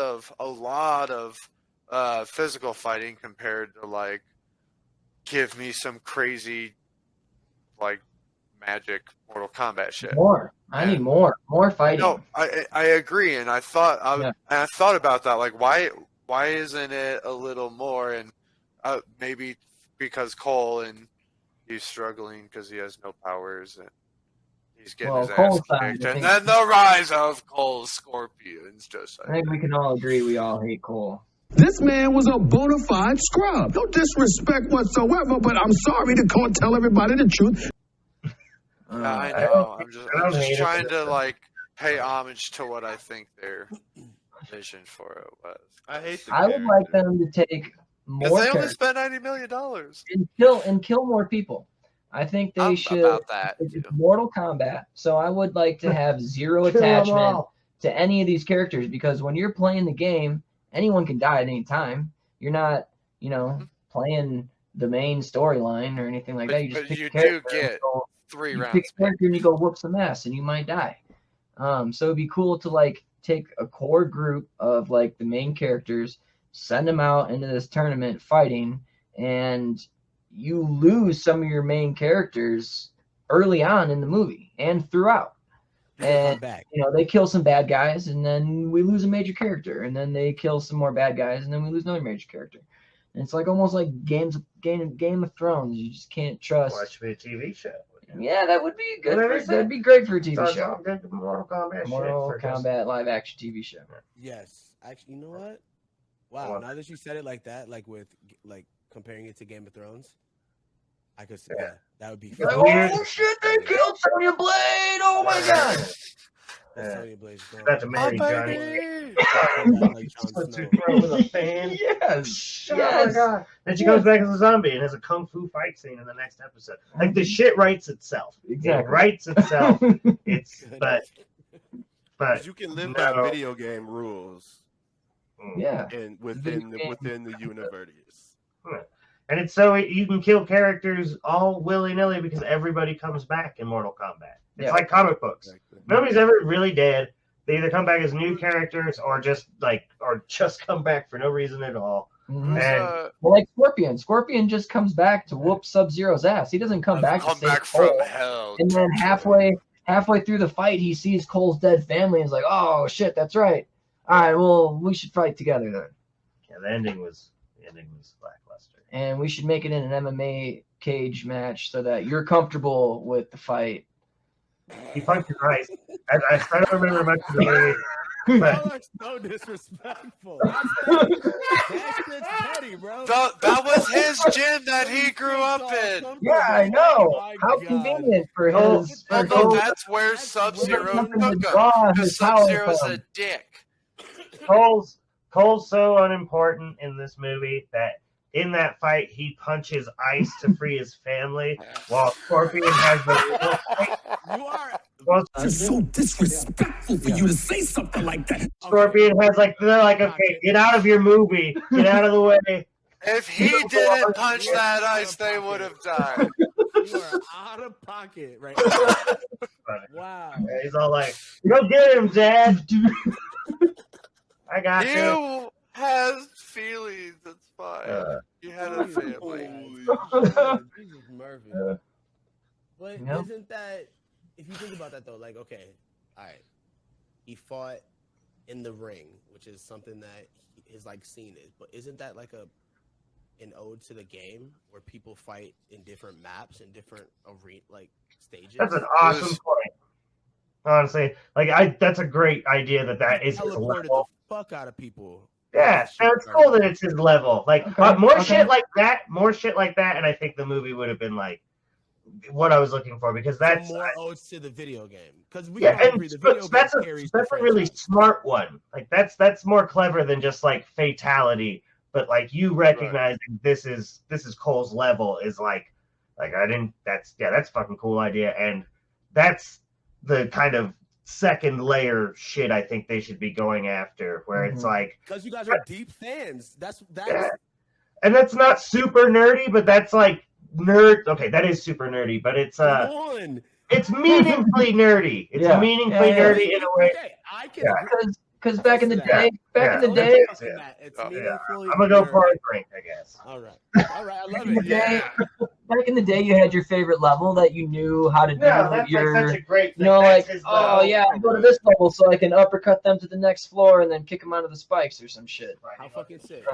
of physical fighting compared to like give me some crazy like magic Mortal Kombat shit. I need more fighting. No, I agree, and I thought about that. Like, why isn't it a little more? And maybe because Cole and he's struggling because he has no powers and he's getting his ass kicked. And then the rise of Cole's Scorpions. I think we can all agree we all hate Cole. This man was a bona fide scrub. No disrespect whatsoever, but I'm sorry to tell everybody the truth. I know. I'm just trying to like pay homage to what I think their vision for it was. I would like them to take more. Because they only spent $90 million and kill more people. I think they should. About that, it's Mortal Kombat, so I would like to have zero attachment to any of these characters, because when you're playing the game, anyone can die at any time. You're not, playing the main storyline or anything like that. You just pick a character. You do get 3 rounds. Pick a character and you go whoop some ass, and you might die. So it'd be cool to like take a core group of like the main characters, send them out into this tournament fighting, and you lose some of your main characters early on in the movie and throughout. And they kill some bad guys, and then we lose a major character, and then they kill some more bad guys, and then we lose another major character. And it's like almost like Game of Thrones. You just can't trust. Watch me a TV show. Yeah, that would be good. That'd be great for a TV show. Mortal Kombat live action TV show. Yes, actually, you know what? Wow, now that you said it like that, like with like comparing it to Game of Thrones, I could say that would be fun. Oh shit! They killed Sonya Blade! Oh my god! Sonya Blade's That's a marry Johnny. With a fan. Yes. Oh my god! Then she comes back as a zombie and has a kung fu fight scene in the next episode. Like the shit writes itself. Exactly. It writes itself. But you can live by video game rules. Yeah. And within the universe. And it's so you can kill characters all willy-nilly because everybody comes back in Mortal Kombat. It's like comic books. Exactly. Nobody's ever really dead. They either come back as new characters or just come back for no reason at all. Mm-hmm. And like Scorpion. Scorpion just comes back to whoop Sub-Zero's ass. He doesn't come back to save Cole. From hell. And then halfway through the fight, he sees Cole's dead family and is like, "Oh shit, that's right. All right, well, we should fight together then." Yeah, the ending was lackluster. And we should make it in an MMA cage match so that you're comfortable with the fight. He punched his eyes. I don't remember much of the movie. Y'all are so disrespectful. That's petty, bro. That was his gym that he grew up in. Yeah, I know. How convenient for his. That's where Sub-Zero took him. Because Sub-Zero's a dick. Cole's so unimportant in this movie that in that fight he punches ice to free his family, while Scorpion has the. You are. It's so disrespectful for you to say something like that. Scorpion has they're like, okay, get out of your movie, get out of the way. If he didn't punch that ice, they would have died. You are out of pocket right now. Wow. Yeah, he's all like, "Go get him, Dad." I got you. You has feelings. That's fine. You had a family. Jesus, Murphy. But isn't that, if you think about that though, like, okay, all right, he fought in the ring, which is something that his scene is, but isn't that like an ode to the game where people fight in different maps and different stages? That's an awesome point. Honestly, that's a great idea that is his level. The fuck out of people. Yeah, it's cool that it's his level. Shit like that, and I think the movie would have been what I was looking for, because that's more odes to the video game. Because that's a really smart one. That's more clever than just fatality, but you recognizing this is Cole's level is that's a fucking cool idea, and that's the kind of second layer shit I think they should be going after, where it's because you guys are deep fans. That's and that's not super nerdy, but that's nerd. Okay, that is super nerdy, but it's it's meaningfully nerdy. It's meaningfully nerdy in a way. Okay, I can because back in the day, It's I'm meaningfully. gonna go for a drink, I guess. All right, I love it. Back in the day, you had your favorite level that you knew how to do. No, that's your, like such a great thing. you know, That's like, his oh level. yeah, I go to this level so I can uppercut them to the next floor and then kick them onto the spikes or some shit. How fucking sick.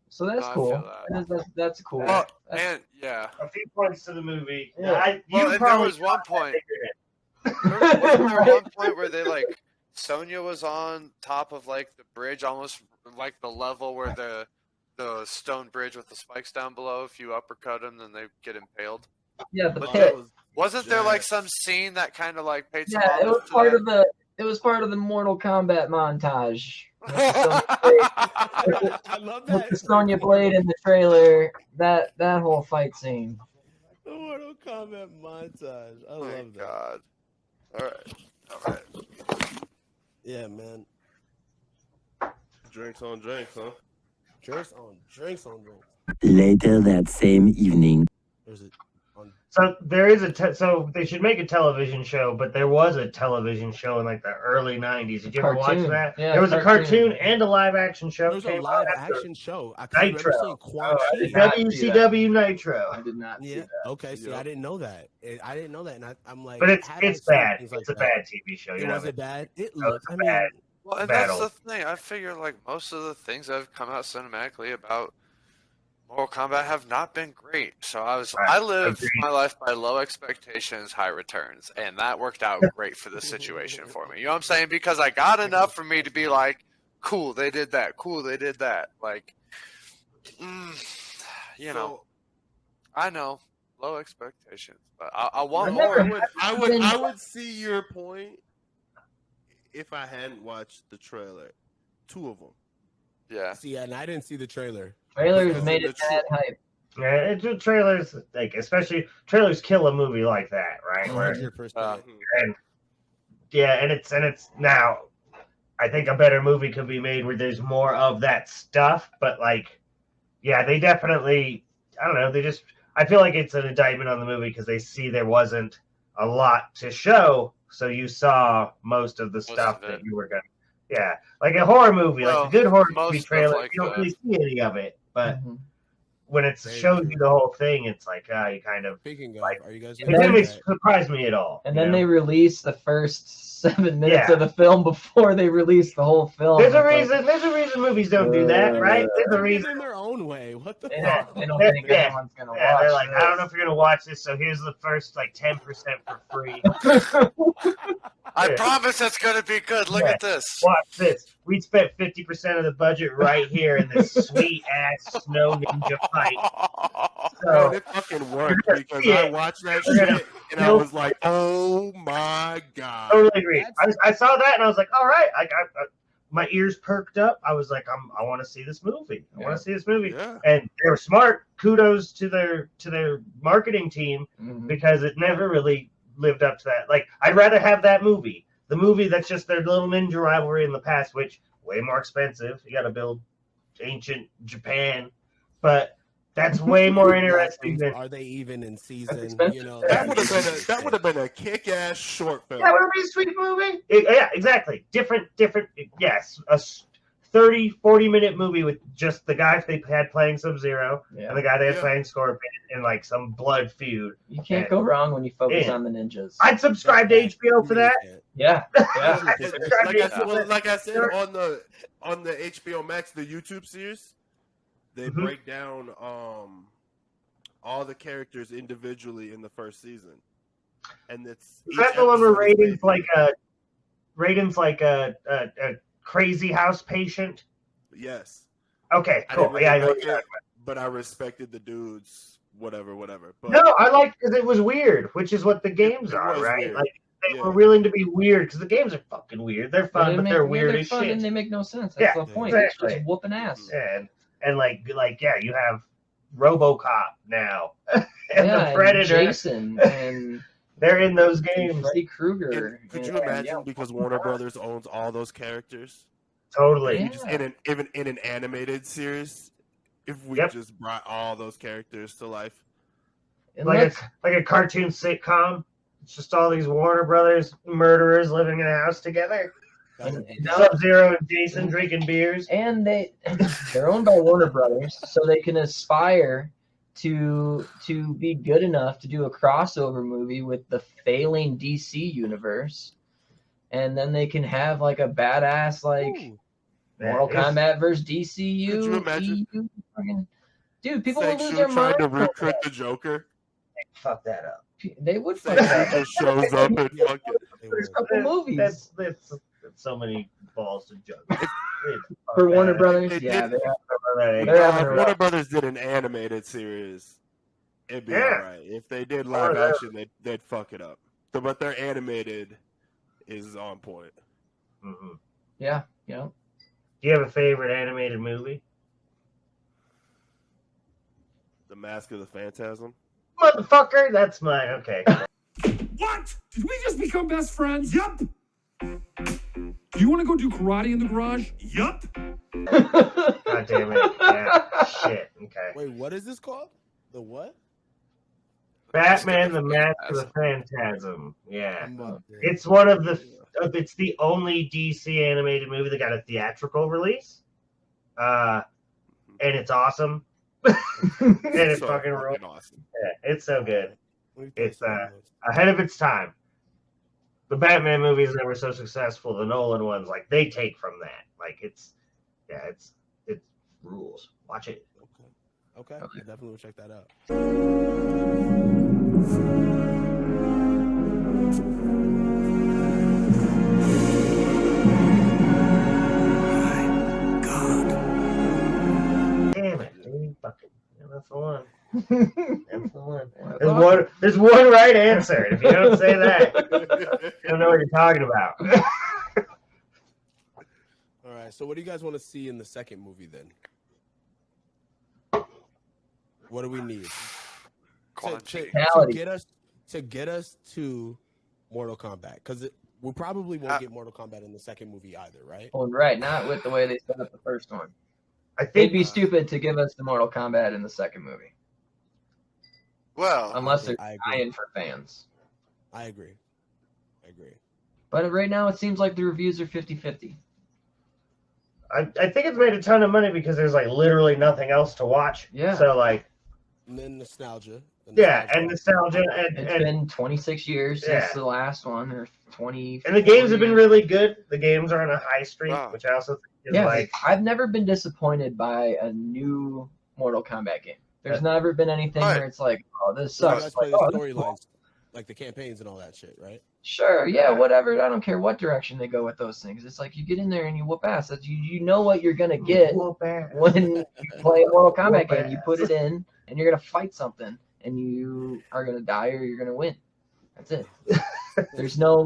So that's I cool. feel That's cool. Well, That's- and yeah. A few points to the movie. Yeah. Well, and there was one point. Wasn't there one point where they like Sonya was on top of like the bridge, almost like the level where the stone bridge with the spikes down below. If you uppercut them, then they get impaled. Yeah, the But pit. wasn't there like some scene that kind of like paid some Yeah, it was homage to part that? of the. It was part of the Mortal Kombat montage. I love With the that. Sonya Blade in the trailer, that whole fight scene. The Mortal Kombat montage. I Oh my love that. God. All right. Yeah, man. Drinks on drinks, huh? Drinks on drinks. Later that same evening. There's it on. So there is so they should make a television show, but there was a television show in like the early '90s. Did you ever watch Cartoon. that? Yeah, there was a cartoon and a live action show. There was a came live out after action show. I remember Nitro. seeing Quan Oh, Chi. WCW Nitro. I did not see Yeah. that. Okay. See, I didn't know that. I didn't know that, and I'm like, But it's had I seen bad. things like It's a that? bad TV show. It You know? wasn't bad. It No, looked. it's I mean, bad. Well, and Battle. that's the thing. I figure like most of the things that have come out cinematically about Mortal Kombat have not been great. So I lived Agreed. my life by low expectations, high returns, and that worked out great for the situation for me. You know what I'm saying? Because I got enough for me to be like, cool, they did that. Cool, they did that. Like, you know, I know low expectations, but I want more. I would see your point if I hadn't watched the trailer. 2 of them. Yeah. see, and I didn't see the trailer. Trailers Because made of it the bad hype. Yeah, it's trailers like especially trailers kill a movie like that, right? Where 100%. and yeah, and it's now I think a better movie could be made where there's more of that stuff, but like yeah, they definitely I don't know, they just I feel like it's an indictment on the movie because they see there wasn't a lot to show, so you saw most of the stuff of it. that you were gonna yeah. Like a horror movie, Well, like a good horror most movie of, trailer, like, you don't the- really see any of it. But Mhm. when it Very shows true. you the whole thing, it's like you kind of Speaking of, Like, are you guys? it And then- didn't surprise me at all. And you then know? they released the first 7 minutes Yeah. of the film before they released the whole film. There's a It's like, reason movies don't do that, right? There's a They're reason. in their own way. What the they fuck? don't think Yeah. anyone's gonna Yeah, watch. they're like, I don't know this. if you're gonna watch this, so here's the first like 10% for free. I Yeah. promise it's going to be good. Look Yeah. at this. Watch this. We spent 50% of the budget right here in this sweet ass snow ninja fight. Man, So it fucking worked You're gonna because see I it. watched that You're gonna shit and I feel- was like, oh my God. totally agree. I saw that and I was like, all right. I my ears perked up. I was like, I want to see this movie. I want to see this movie. Yeah. And they were smart. Kudos to their marketing team Mhm. because it never really lived up to that. Like, I'd rather have that movie, the movie that's just their little ninja rivalry in the past, which way more expensive. You got to build ancient Japan, but that's way more interesting than. Are they even in season? expensive. You know, That would have been a kick-ass short film. That would be a sweet movie. Yeah, exactly. Different. Yes, a 30-40 minute movie with just the guy they had playing Sub-Zero and the guy they had Yeah. playing Scorpion and like some blood feud. You can't go wrong when you focus Yeah. on the ninjas. I'd subscribe to HBO for that. Yeah. I'd Yeah. subscribe Like to I said, HBO. like I said on the HBO Max, the YouTube series, they Mhm. break down all the characters individually in the first season, and it's Is each that the one where episode is Raiden's like a crazy house patient? yes. Okay, I cool. didn't really Yeah, I know like what you're it, talking but I respected the dudes. Whatever. But about. No, I liked because it was weird, which is what the games it are, was right? weird. Like they Yeah. were willing to be weird because the games are fucking weird. They're fun, but they're weird as fun shit. and they make no sense. That's Yeah, the point. exactly. It's just whooping ass. And like yeah, you have RoboCop now and Yeah, the Predator. and Jason and They're in those games. Freddy Krueger. Could you and- imagine yeah. because Warner Brothers owns all those characters? Totally. Yeah. Just even in an animated series, if we Yep. just brought all those characters to life. And Like let's- like a cartoon sitcom. It's just all these Warner Brothers murderers living in a house together. Sub-Zero and Jasyn drinking beers. And they're owned by Warner Brothers, so they can aspire to be good enough to do a crossover movie with the failing DC universe, and then they can have like a badass Mortal Kombat versus DCU. Could you imagine? Dude, people would lose their trying mind. to recruit the Joker. Fuck that up. They would fuck that up. Just shows up and fuck it. There's a couple movies. That's so many balls to juggle. For Warner Brothers, They yeah, did- they're Warner Brothers did an animated series. It'd be alright. If they did live action, they'd fuck it up. But their animated is on point. Mm-hmm. Yeah. Do you have a favorite animated movie? The Mask of the Phantasm. Motherfucker, that's mine. Okay. What? Did we just become best friends? Yup. Do you want to go do karate in the garage? Yup. God damn it. Yeah. Shit. Okay. Wait, what is this called? The what? Batman: The Mask of the Phantasm. Yeah. It's one of the. It's the only DC animated movie that got a theatrical release. And it's awesome. And it's So fucking real. awesome. Yeah, it's so good. It's ahead of its time. The Batman movies that were so successful, the Nolan ones, like they take from that. Like it rules. Watch it. Okay. I definitely will check that out. Damn it, dude. Fucking, that's the one. That's the one. There's one right answer. If you don't say that, you don't know what you're talking about. All right. So, what do you guys want to see in the second movie then? What do we need to get us to Mortal Kombat? Because we probably won't get Mortal Kombat in the second movie either, right? Well, right, not with the way they set up the first one. I think They'd be stupid to give us the Mortal Kombat in the second movie. Well, unless they're dying for fans. I agree. But right now, it seems like the reviews are 50-50. I think it's made a ton of money because there's like literally nothing else to watch. Yeah. So like. And then nostalgia. And nostalgia. It's been 26 years since the last one, or 20. And the games have been really good. The games are on a high streak, which I also think is like. I've never been disappointed by a new Mortal Kombat game. There's never been anything where it's like, oh, this sucks. Like, oh, the storylines, like the campaigns and all that shit, right? Sure, yeah, whatever. I don't care what direction they go with those things. It's like you get in there and you whoop ass. That's, you know what you're gonna get when you play a Mortal Kombat game. You put it in and you're gonna fight something, and you are gonna die or you're gonna win. That's it. There's no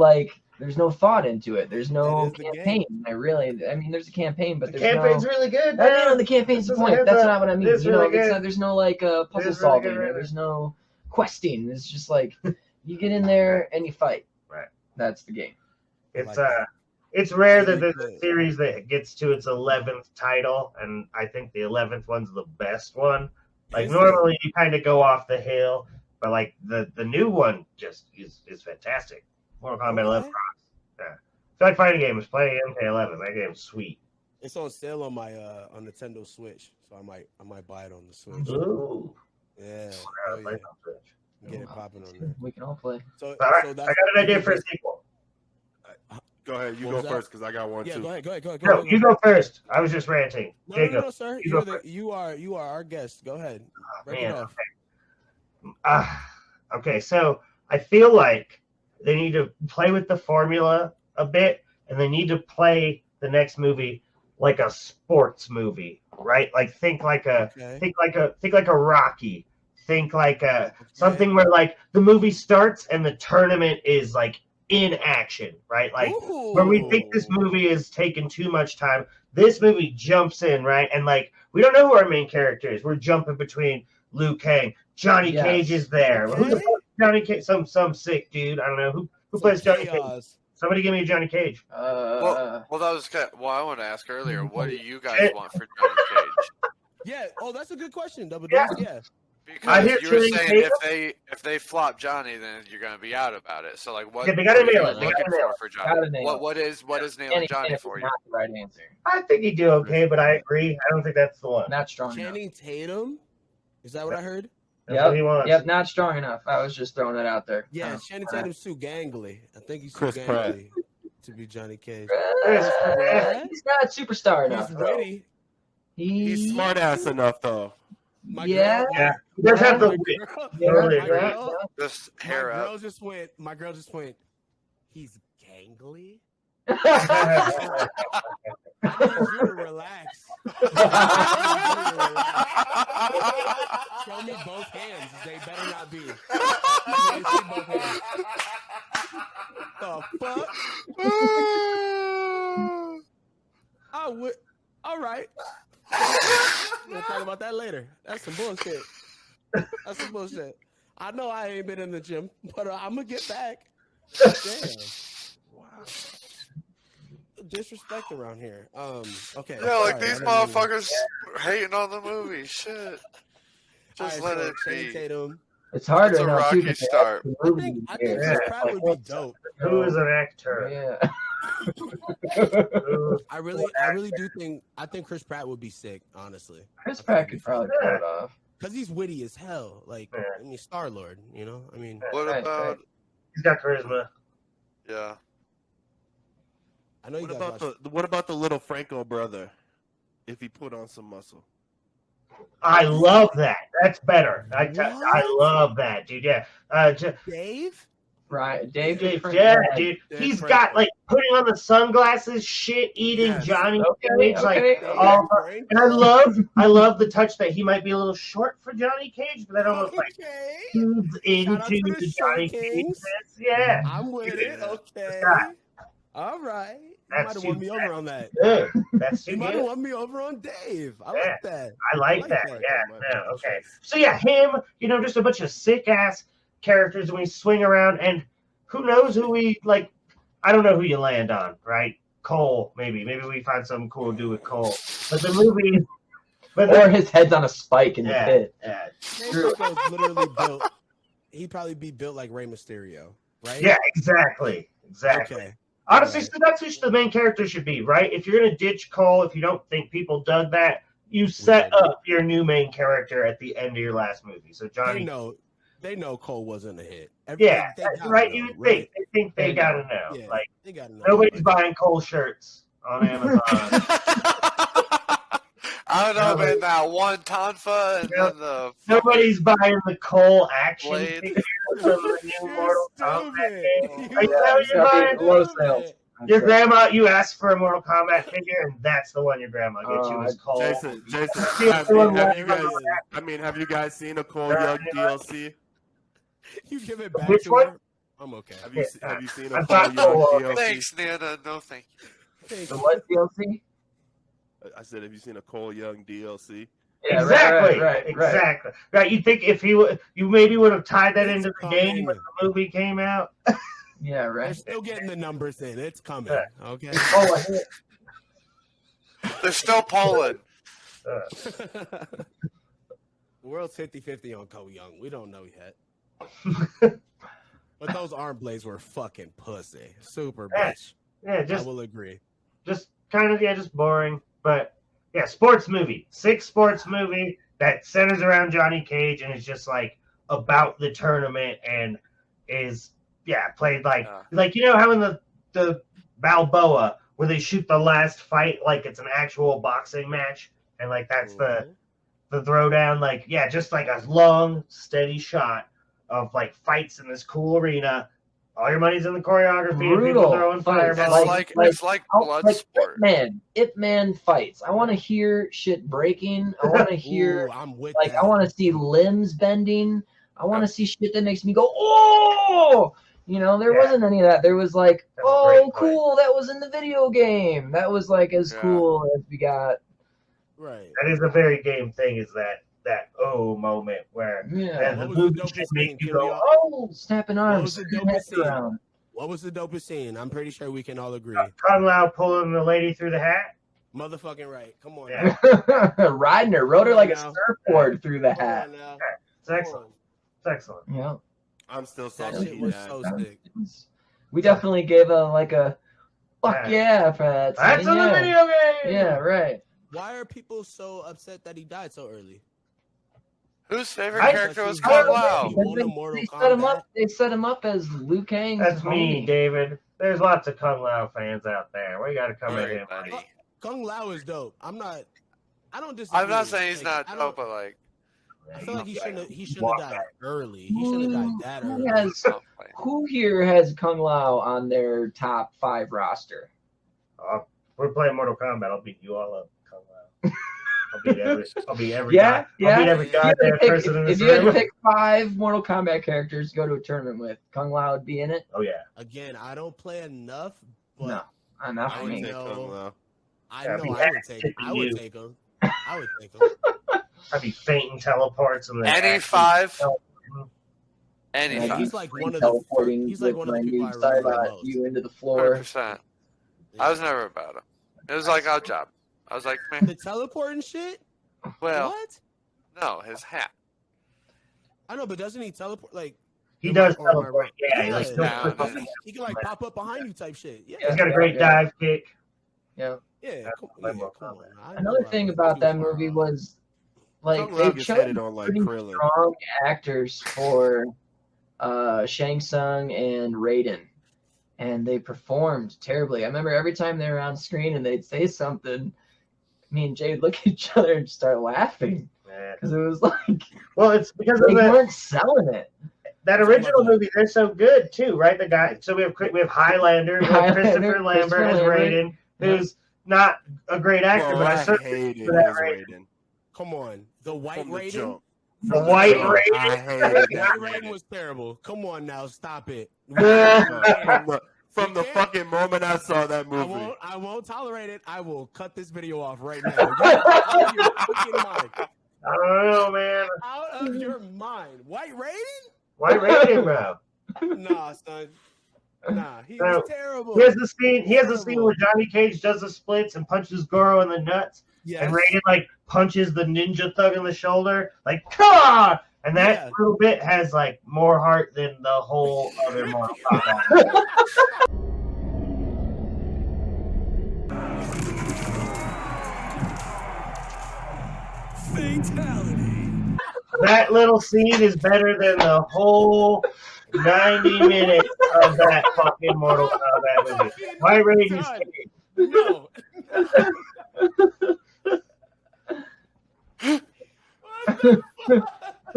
thought into it. There's no campaign. There's a campaign, but the campaign's really good. No, the campaign's the point. That's not what I mean. It's really good. There's no puzzle solving. There's no questing. It's just like you get in there and you fight. Right. That's the game. It's rare that there's a series that gets to its 11th title, and I think the 11th one's the best one. Like normally you kind of go off the hill, but like the new one just is fantastic. Mortal Kombat 11 rocks. Yeah. It's like fighting games. Playing MK11. That game's sweet. It's on sale on my on Nintendo Switch, so I might buy it on the Switch. Ooh. Yeah. Get it popping on there. We can all play. So, all right. I got an idea for a sequel. Go ahead. You go first because I got one too. Go ahead. No, you go first. I was just ranting. Jacob, no, sir. You are our guest. Go ahead. Break it off. Okay, so I feel like they need to play with the formula a bit, and they need to play the next movie like a sports movie, right? Like think like a Rocky. Think like something where like the movie starts and the tournament is like in action, right? Like where we think this movie is taking too much time. This movie jumps in, right? And like we don't know who our main character is. We're jumping between Liu Kang, Johnny Cage is there. Who the fuck is Johnny Cage? Some sick dude. I don't know who plays Johnny Cage. Somebody give me a Johnny Cage. Well, that was kind of, I wanted to ask earlier. What do you guys want for Johnny Cage? Yeah. Oh, that's a good question. Double yeah. Yeah. Because you were saying if they flop Johnny, then you're going to be out about it. So like, what? Yeah, they got to nail are it. you They looking gotta for Johnny? What is nailing Johnny for you? Not the right answer. I think he'd do okay, but I agree. I don't think that's the one. Not strong Channing enough. Tatum? Is that what I heard? That's what he wants. Yep, not strong enough. I was just throwing that out there. Yeah, Channing Tatum's too gangly. I think he's too Chris Pratt. gangly to be Johnny Cage. He's not superstar enough. He's witty. He's smart ass enough though. Yeah. He does have the Just hair up. My girl just went. He's gangly. I need you to relax. Show me both hands. They better not be. Let me see both hands. The fuck? I would. All right. We'll talk about that later. That's some bullshit. That's some bullshit. I know I ain't been in the gym, but I'm gonna get back. Damn. Wow. Disrespect around here. Okay. Yeah, like these motherfuckers hating on the movie. Shit. Just let it be. Tatum. It's hard It's right a now rocky too. start. I think Chris Pratt would be dope. Who is an actor? Yeah. I really do think Chris Pratt would be sick, honestly. Chris Pratt could probably pull it off. Because he's witty as hell. Like, I mean, Star-Lord, you know? I mean, What about? He's got charisma. Yeah. I know you What about the little Franco brother? If he put on some muscle. I love that. That's better. I love that, dude. Yeah. Dave? Right. Dave. Yeah, dude. He's got like putting on the sunglasses, shit, eating Johnny Cage, and I love the touch that he might be a little short for Johnny Cage, but I don't know if like feeds into the Johnny Cage. Yeah, I'm with it. Okay. All right. You might have won me over on that. Good. That's too You might good. have won me over on Dave. I like that. I like that. Yeah. Okay. So yeah, him. Just a bunch of sick ass characters when we swing around, and who knows who we like. I don't know who you land on, right? Cole, maybe we find something cool to do with Cole. But the movie, or his head's on a spike in the pit. Yeah, Mysterio's literally built. He'd probably be built like Rey Mysterio, right? Yeah, exactly. Okay. Honestly, so that's who the main character should be, right? If you're gonna ditch Cole, if you don't think people dug that, you set up your new main character at the end of your last movie. So Johnny, they know Cole wasn't a hit. Yeah, that's right. You would think. They think they gotta know. Yeah, like they gotta know. Nobody's buying Cole shirts on Amazon. I don't know, man. That one Tonfa and then the nobody's buying the Cole action Blade. figure from the new Mortal Kombat game. Are you buying? Your grandma, you asked for a Mortal Kombat figure, and that's the one your grandma gets you is Cole. Jason, have you guys seen a Cole Young DLC? You give it back Which to one? her. I'm okay. Have you seen a Cole Young DLC? Thanks, Nana. No, thank you. The what DLC? I said, have you seen a Cole Young DLC? Yeah, exactly. Right. Right. You think if you maybe would have tied that into the game when the movie came out? Yeah, right. They're still getting the numbers in. It's coming. Okay. They're still polling. The world's 50-50 on Cole Young. We don't know yet. But those arm blades were fucking pussy. Super bitch. Yeah, I will agree. Just kind of, just boring. But yeah, sports movie. 6 sports movie that centers around Johnny Cage and is just like about the tournament and is played like how in the Balboa where they shoot the last fight like it's an actual boxing match and like that's the throwdown, just like a long steady shot of like fights in this cool arena. All your money's in the choreography. People throwing fireballs. It's like blood sport. Ip Man fights. I want to hear shit breaking. I want to hear I want to see limbs bending. I want to see shit that makes me go, oh! There wasn't any of that. There was like, oh, cool, that was in the video game. That was like as cool as we got. Right. That is a very game thing, is that moment where the movie just makes you go, oh, snapping arms. What was the dopest scene? I'm pretty sure we can all agree. Kung Lao pulling the lady through the hat. Motherfucking right. Come on. Riding her, rode her like a surfboard through the hat. It's excellent. It's excellent. Yeah. I'm still That salty. shit was so sick. We definitely gave a fuck yeah for that. That's in the video game. Yeah, right. Why are people so upset that he died so early? Whose favorite character was Kung Lao? They set him up as Liu Kang. That's me, David. There's lots of Kung Lao fans out there. We got to come at him. Kung Lao is dope. I don't disagree. I'm not saying he's not dope, but like, I feel like he shouldn't have died early. He shouldn't have died that early. Who here has Kung Lao on their top 5 roster? We're playing Mortal Kombat. I'll beat you all up, Kung Lao. I'll beat every yeah, guy. yeah. I'll beat every goddamn person in this room. If you had to pick 5 Mortal Kombat characters to go to a tournament with, Kung Lao would be in it? Oh, yeah. Again, I don't play enough, but no, enough for me. I know I would take him. I would take him. I'd be fainting teleports and any 5. Any 5. He's like one of the. He's like one of the people I remember you into the floor. 100%. I was never about him. It was like our job. I was like, man. The teleporting shit? Well, what? No, his hat. I know, but doesn't he teleport? Like he does teleport. Yeah, he can like pop up behind you type shit. Yeah, he's got a great dive kick. Yeah. Yeah. Come on. Another thing about that movie was like they chose pretty strong actors for Shang Tsung and Raiden. And they performed terribly. I remember every time they were on screen and they'd say something, me and Jay would look at each other and start laughing. Because it was like, well, it's because they weren't selling it. That original movie, they're so good too, right? The guy. So we have Highlander, Christopher Lambert as Raiden, who's not a great actor, but I certainly for that Raiden. Come on, the white Raiden. The white Raiden. That Raiden was terrible. Come on now, stop it. From the fucking moment I saw that movie. I won't tolerate it. I will cut this video off right now. Out of your fucking mind. I don't know, man. Out of your mind. White Raiden? White Raiden, bro. Nah, son. Nah, he was terrible. He has the scene where Johnny Cage does the splits and punches Goro in the nuts. Yes. And Raiden like punches the ninja thug in the shoulder, like come on! And that little bit has like more heart than the whole other Mortal Kombat. Fatality. That little scene is better than the whole 90 minutes of that fucking Mortal Kombat movie. White Raiden is kidding. No.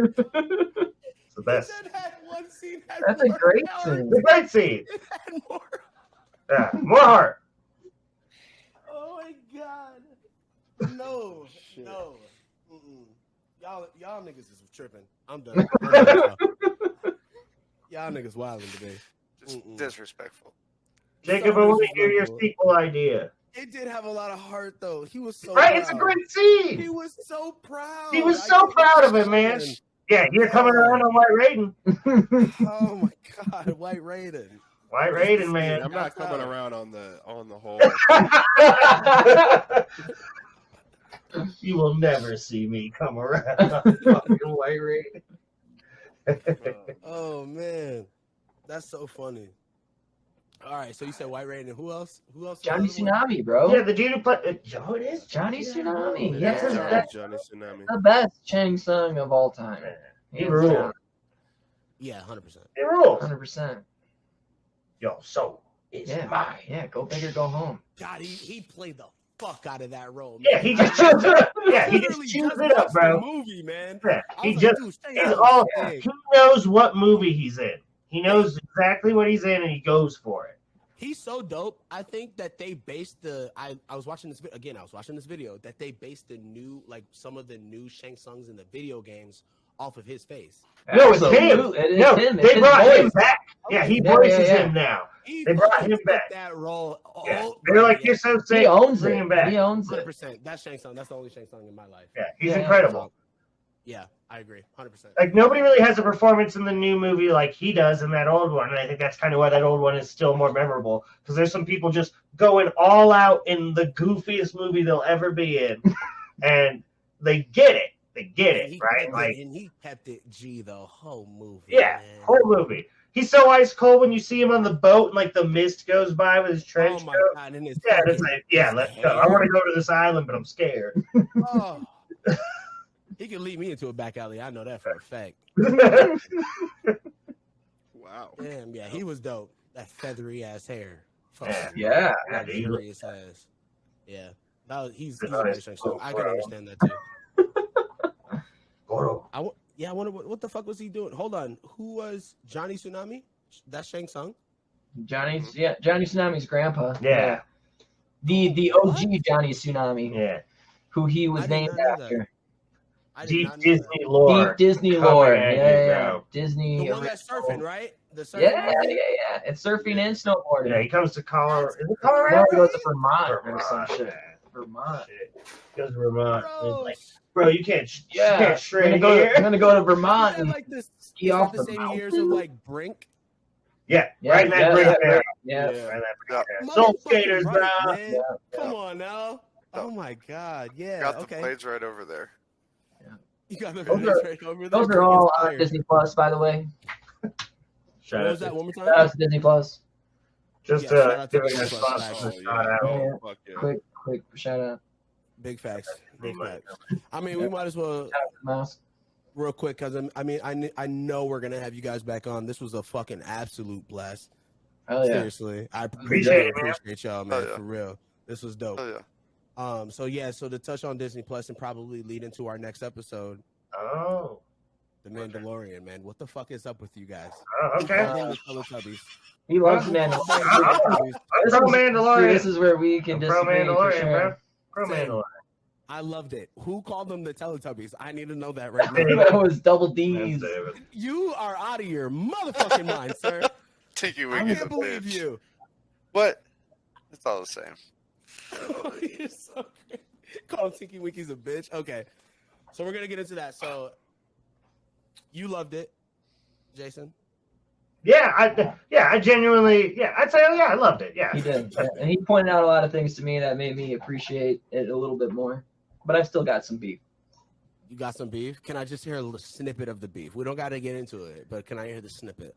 It's the best. That's a great scene. It's a great scene. Yeah, more heart. Oh my god. No. Y'all niggas is tripping. I'm done. Y'all niggas wilding today. Just disrespectful. Jacob, I want to hear your sequel idea. It did have a lot of heart, though. He was so right. Proud. It's a great scene. He was so proud. He was so proud of it, man. Yeah, you're coming around on White Raiden. Oh my God, White Raiden. White Raiden, man. I'm not coming around on the whole. You will never see me come around on fucking White Raiden. Oh man, that's so funny. All right, so you said White Raiden. Who else? Johnny Tsunami, bro. Yeah, the dude who played. It is Johnny Tsunami. Yeah, That's Johnny Tsunami. the best Shang Tsung of all time. He ruled. Yeah, 100%. He ruled. 100%. Yo, so it's mine. Yeah, go big or go home. God, he played the fuck out of that role. Man. Yeah, he just chews it up. Yeah, he just chews it up, bro. Movie, man. Yeah, he knows what movie he's in. He knows exactly what he's in, and he goes for it. He's so dope. I think that they based I was watching this again. I was watching this video that they based the new some of the new Shang Tsungs in the video games off of his face. No, it's him. They brought him back. Yeah, he voices him now. They brought him back. That role. They're like, you're so sick. He owns bring it. him back. He owns it. 100%. That's Shang Tsung. That's the only Shang Tsung in my life. Yeah, he's incredible. Yeah, I agree. 100%. Like, nobody really has a performance in the new movie like he does in that old one. And I think that's kind of why that old one is still more memorable. Because there's some people just going all out in the goofiest movie they'll ever be in. And they get it. get it, right? Like, and he kept it G the whole movie. Yeah, man. whole movie. He's so ice cold when you see him on the boat and like the mist goes by with his trench coat. God, and his Yeah, it's like, yeah, let's go. I want to go to this island, but I'm scared. Oh. He can lead me into a back alley. I know that for a fact. Wow. Damn, yeah, he was dope. That feathery ass hair. Fuck. Yeah. Luxurious ass. Yeah. He's a Nice. nice so I can understand that too. I wonder what the fuck was he doing? Hold on. Who was Johnny Tsunami? That's Shang Tsung? Johnny Tsunami's grandpa. Yeah. The OG Johnny Tsunami. Yeah. Who he was named after. Deep Disney lore. Deep Disney Coming lore. at you, Yeah. bro. Disney. The one that's surfing, right? The surfing Yeah. movie? It's surfing and snowboarding. Yeah, he comes to Colorado. Is it No, Colorado? he goes to Vermont or some Vermont, shit. man. Vermont. He goes to Vermont. Bro. It's like, bro, you can't I'm shred gonna here. go to Vermont Is that and like this? ski Is off that the the same mountain? years of like Brink? Yeah, right in that break there. Yeah. Right in that break there. Motherfucking Soul skaters, right, bro. man. Come on now. Oh my God. Yeah. Got the Okay. blades right over there. You got the Those blades are- right over there. Those are all on Disney Plus, by the way. Shout What out was that to- one more time? Shout out to Disney Plus. Just Yeah, shout out to giving Disney us Plus, sponsors facts. a shout out. Yeah. Fuck yeah. Quick shout out. Big facts. Big facts. I mean, we might as well Mouse. real quick because I know we're gonna have you guys back on. This was a fucking absolute blast. Hell yeah. Seriously, I Appreciate really it, man. appreciate y'all, man. Oh, yeah. For real, this was dope. Oh yeah. So to touch on Disney Plus and probably lead into our next episode, Oh, The Mandalorian, man. What the fuck is up with you guys? okay. The Teletubbies. He loves Who Mandalorian. called them I'm pro Mandalorian. This is where we can I'm pro disagree for Mandalorian, sure. bro. Pro Same. Mandalorian. I loved it. Who called them the Teletubbies? I need to know that right now. That was double D's. That's David. You are out of your motherfucking mind, sir. Tinky I Winky's a can't believe bitch. you. What? It's all the same. You're so great. Call him Tinky Winky's a bitch. Okay. So we're gonna get into that. So you loved it, Jason. Yeah, I genuinely, I'd say, I loved it. Yeah, He did. Yeah. And he pointed out a lot of things to me that made me appreciate it a little bit more. But I've still got some beef. You got some beef? Can I just hear a little snippet of the beef? We don't got to get into it, but can I hear the snippet?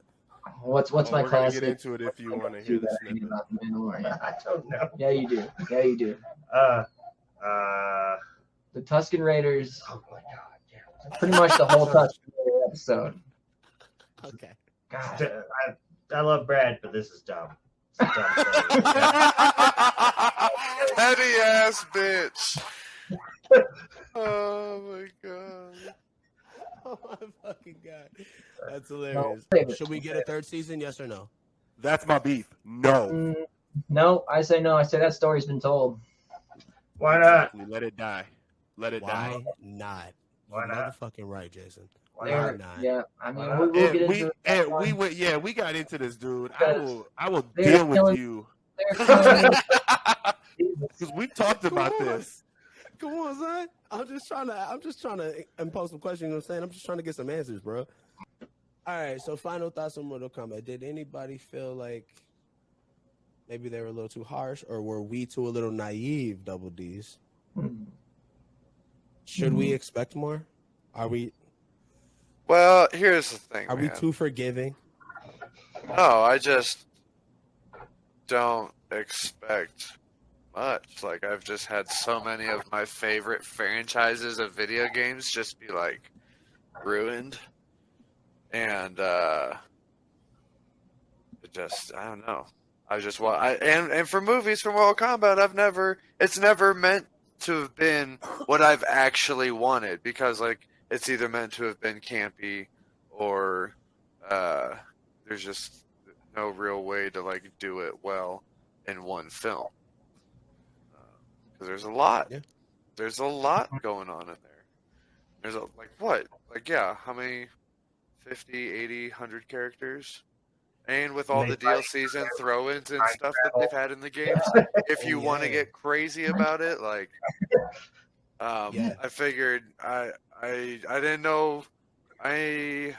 What's my We're gonna classic? get into it if you want to hear the that I hate snippet. about the Mandalorian? I don't know. Yeah, you do. Yeah, you do. The Tusken Raiders. Oh my God, yeah. Pretty much the whole Tusken Raider episode. Okay. God. I love Brad, but this is dumb. It's a dumb thing. Petty ass bitch. Oh my god. Oh my fucking God. That's hilarious. No. Should we get a third season? Yes or no? That's my beef. No. No, I say no. I say that story's been told. Why not? Exactly. Let it die. Let it die. Why not? Why You're not? motherfucking right, Jason. Why There- not? not? Yeah, I mean, Why we'll not? get And into it. we got into this, dude. Because I will they're deal with killing- you They're killing- because we've talked about this. Come on, son. I'm just trying to impose some questions. You know what I'm saying? I'm just trying to get some answers, bro. All right. So, final thoughts on Mortal Kombat. Did anybody feel like maybe they were a little too harsh, or were we too a little naive? Double D's. Should we expect more? Are we? Well, here's the thing. Are we man. too forgiving? No, I just don't expect much. Like, I've just had so many of my favorite franchises of video games just be like ruined, and it just, I don't know. I just want, and for movies for Mortal Kombat, it's never meant to have been what I've actually wanted, because like it's either meant to have been campy or there's just no real way to like do it well in one film, because there's a lot. Yeah. There's a lot going on in there. There's how many 50, 80, 100 characters? And with all the DLCs and throw-ins and stuff that they've had in the games, if you want to get crazy about it, like, Yeah. I figured I didn't know. I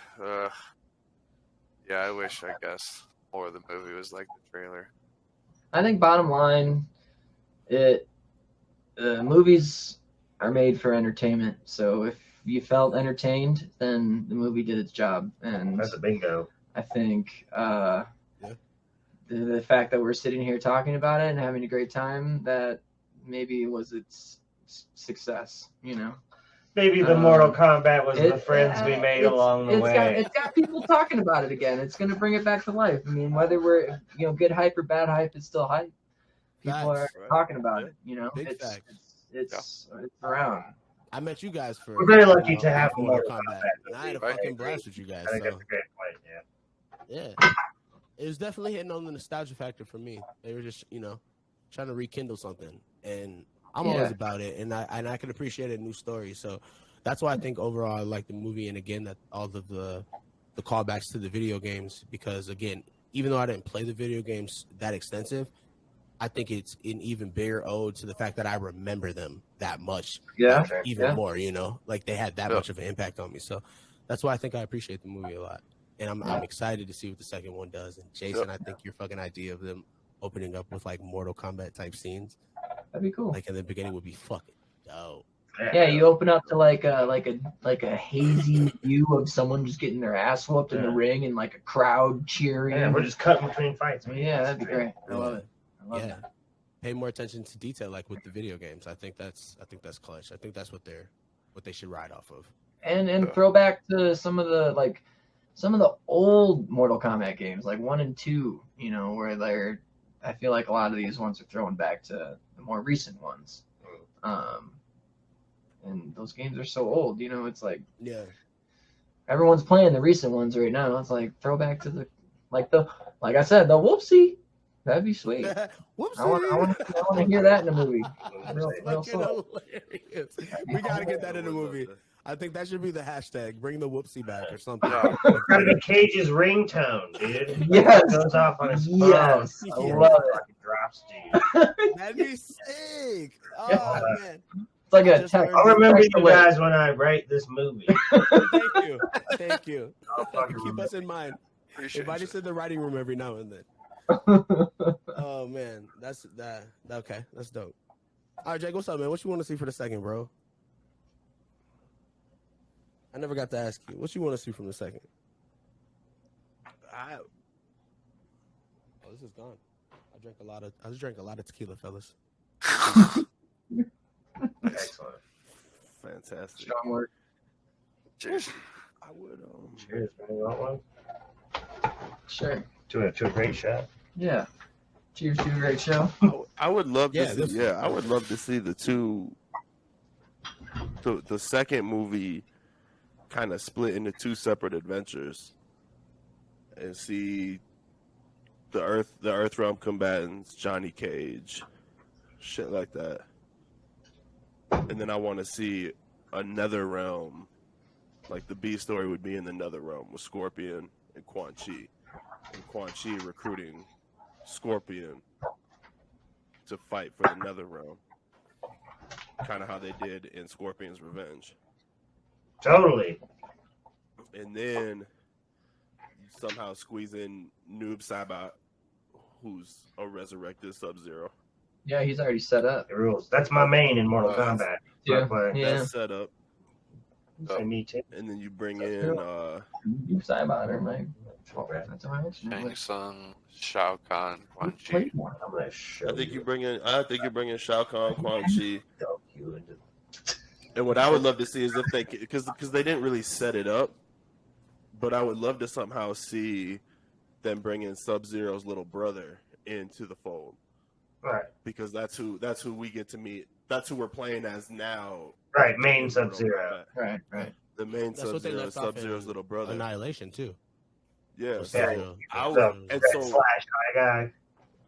wish, I guess, more of the movie was like the trailer. I think bottom line, movies are made for entertainment. So if you felt entertained, then the movie did its job. And That's a bingo. I think the fact that we're sitting here talking about it and having a great time, that maybe was its success, you know. Maybe the Mortal Kombat was the friends we made along the way. It's got people talking about it again. It's going to bring it back to life. I mean, whether we're, you know, good hype or bad hype, it's still hype. People are talking about it, you know. It's around. I met you guys for. We're very lucky to have Mortal Kombat. And I had a fucking blast with you guys. I think that's a great point. Yeah. It was definitely hitting on the nostalgia factor for me. They were just, you know, trying to rekindle something, and I'm always about it, and I can appreciate a new story. So that's why I think overall I like the movie, and again that all of the callbacks to the video games, because again, even though I didn't play the video games that extensive, I think it's an even bigger ode to the fact that I remember them that much. Yeah. Even more, you know, like they had that much of an impact on me. So that's why I think I appreciate the movie a lot. And I'm excited to see what the second one does. And Jasyn, I think your fucking idea of them opening up with like Mortal Kombat type scenes, that'd be cool. Like in the beginning would be fucking dope. Yeah, you open up to like a hazy view of someone just getting their ass whooped in the ring and like a crowd cheering. Yeah, we're just cutting between fights. Man. Yeah, that'd be great. I love it. I love it. Pay more attention to detail, like with the video games. I think that's clutch. I think that's what they should ride off of. And throw back to some of the old Mortal Kombat games, like 1 and 2. You know, where I feel like a lot of these ones are throwing back to the more recent ones. And those games are so old. You know, it's like everyone's playing the recent ones right now. It's like throw back to the like I said, the whoopsie. That'd be sweet. I want to hear that in a movie. Real Hilarious. We gotta get that in a movie. I think that should be the hashtag. Bring the whoopsie back or something. Gotta be Cage's ringtone, dude. Yes. It goes off on his phone. Yes. I love it. Drops to you. That'd be sick. Oh man. It's like a text. I'll remember you guys when I write this movie. Thank you. Keep us in mind. Everybody in the writing room every now and then. Oh man, that's that. Okay, that's dope. All right, Jake, what's up, man? What you want to see for the second, bro? I never got to ask you. What you want to see from the second? Oh, this is gone. I drank a lot of tequila, fellas. Excellent. Fantastic. Strong work. Cheers. I would Cheers, man. You want one? Sure. To a great show. Yeah. Cheers to a great show. I would love to see, I would love to see the second movie kind of split into two separate adventures and see the Earthrealm combatants, Johnny Cage, shit like that. And then I want to see another realm, like the B story would be in another realm with Scorpion and Quan Chi. And Quan Chi recruiting Scorpion to fight for another realm. Kind of how they did in Scorpion's Revenge. Totally. And then you somehow squeeze in Noob Saibot, who's a resurrected Sub-Zero. Yeah, he's already set up. The rules. That's my main in Mortal Kombat. Yeah. That's set up. And me too. And then you bring in Noob Saibot or Mike. That's all right. Shang Tsung, Shao Kahn, Quan Chi. I think you bring in Shao Kahn, Quan Chi. And what I would love to see is if they, because they didn't really set it up, but I would love to somehow see them bring in Sub-Zero's little brother into the fold. Right. Because that's who we get to meet. That's who we're playing as now. Right, main Sub-Zero. Right. The main Sub-Zero, Sub-Zero's little brother. Annihilation too. Yeah. So Slash guy.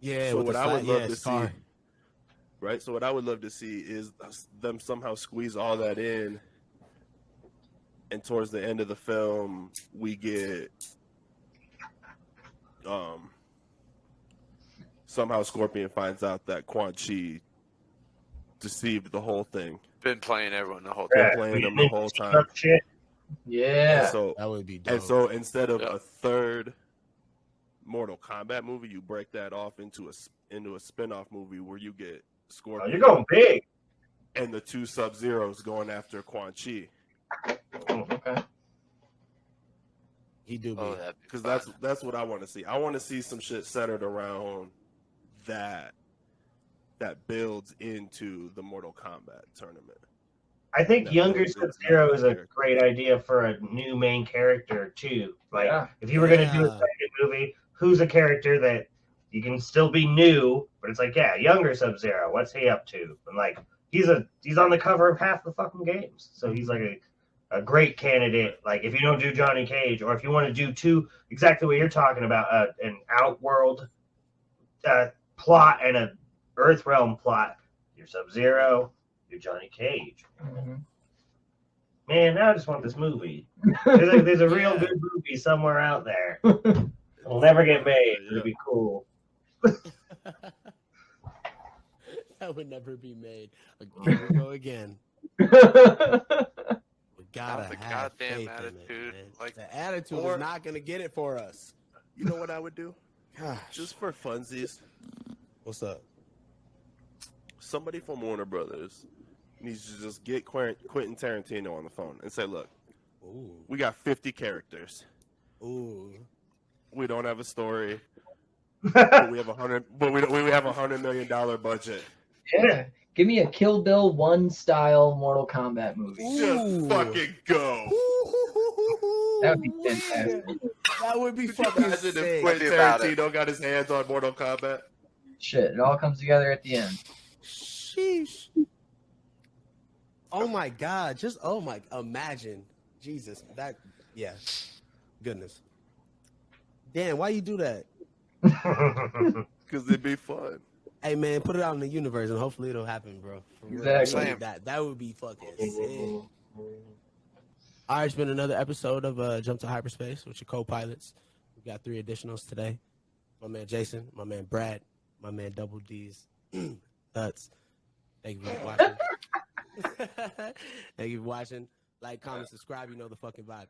Yeah. So what I would love to see. see, right? So what I would love to see is them somehow squeeze all that in, and towards the end of the film, we get somehow Scorpion finds out that Quan Chi deceived the whole thing. Been playing everyone the whole Been time. playing them the whole time. Yeah. And so that would be dope. And so instead of a third Mortal Kombat movie, you break that off into a spin-off movie where you get Scorpion. Oh, you're going big. And the two Sub-Zeros going after Quan Chi. Okay. He do be. Oh, that Because that's what I want to see. I want to see some shit centered around that builds into the Mortal Kombat tournament. I think That younger builds into Sub-Zero that is a character. great idea for a new main character too. Like Yeah. if you were gonna do a Yeah. second movie, who's a character that you can still be new, but it's like, yeah, younger Sub-Zero, what's he up to? And like he's on the cover of half the fucking games. So he's like a great candidate. Like if you don't do Johnny Cage, or if you want to do two exactly what you're talking about, an Outworld plot and a Earthrealm plot, your Sub-Zero, your Johnny Cage. Mm-hmm. Man, now I just want this movie. There's a real good movie somewhere out there. It'll never get made. It'd be cool. That would never be made. Here we go again. We gotta the have goddamn faith attitude. in it, man. Like, the attitude or- is not gonna get it for us. You know what I would do? Gosh. Just for funsies, What's up? somebody from Warner Brothers needs to just get Quentin Tarantino on the phone and say, look, Ooh. we got 50 characters. Ooh. We don't have a story. But we have we have $100 million budget. Yeah. Give me a Kill Bill 1 style Mortal Kombat movie. Just fucking go. That would be fantastic. That would be Could you fucking imagine if sick. Quentin About it. Tarantino got his hands on Mortal Kombat? Shit, it all comes together at the end. Sheesh. Oh my God. Imagine. Jesus. Goodness. Dan, why you do that? Because it'd be fun. Hey man, put it out in the universe and hopefully it'll happen, bro. For real. Exactly. That would be fucking sick. All right, it's been another episode of Jump to Hyperspace with your co-pilots. We got 3 additionals today. My man Jasyn, my man Brad, my man Double D's Nuts. Thank you for watching. Thank you for watching. Like, comment, subscribe. You know the fucking vibe.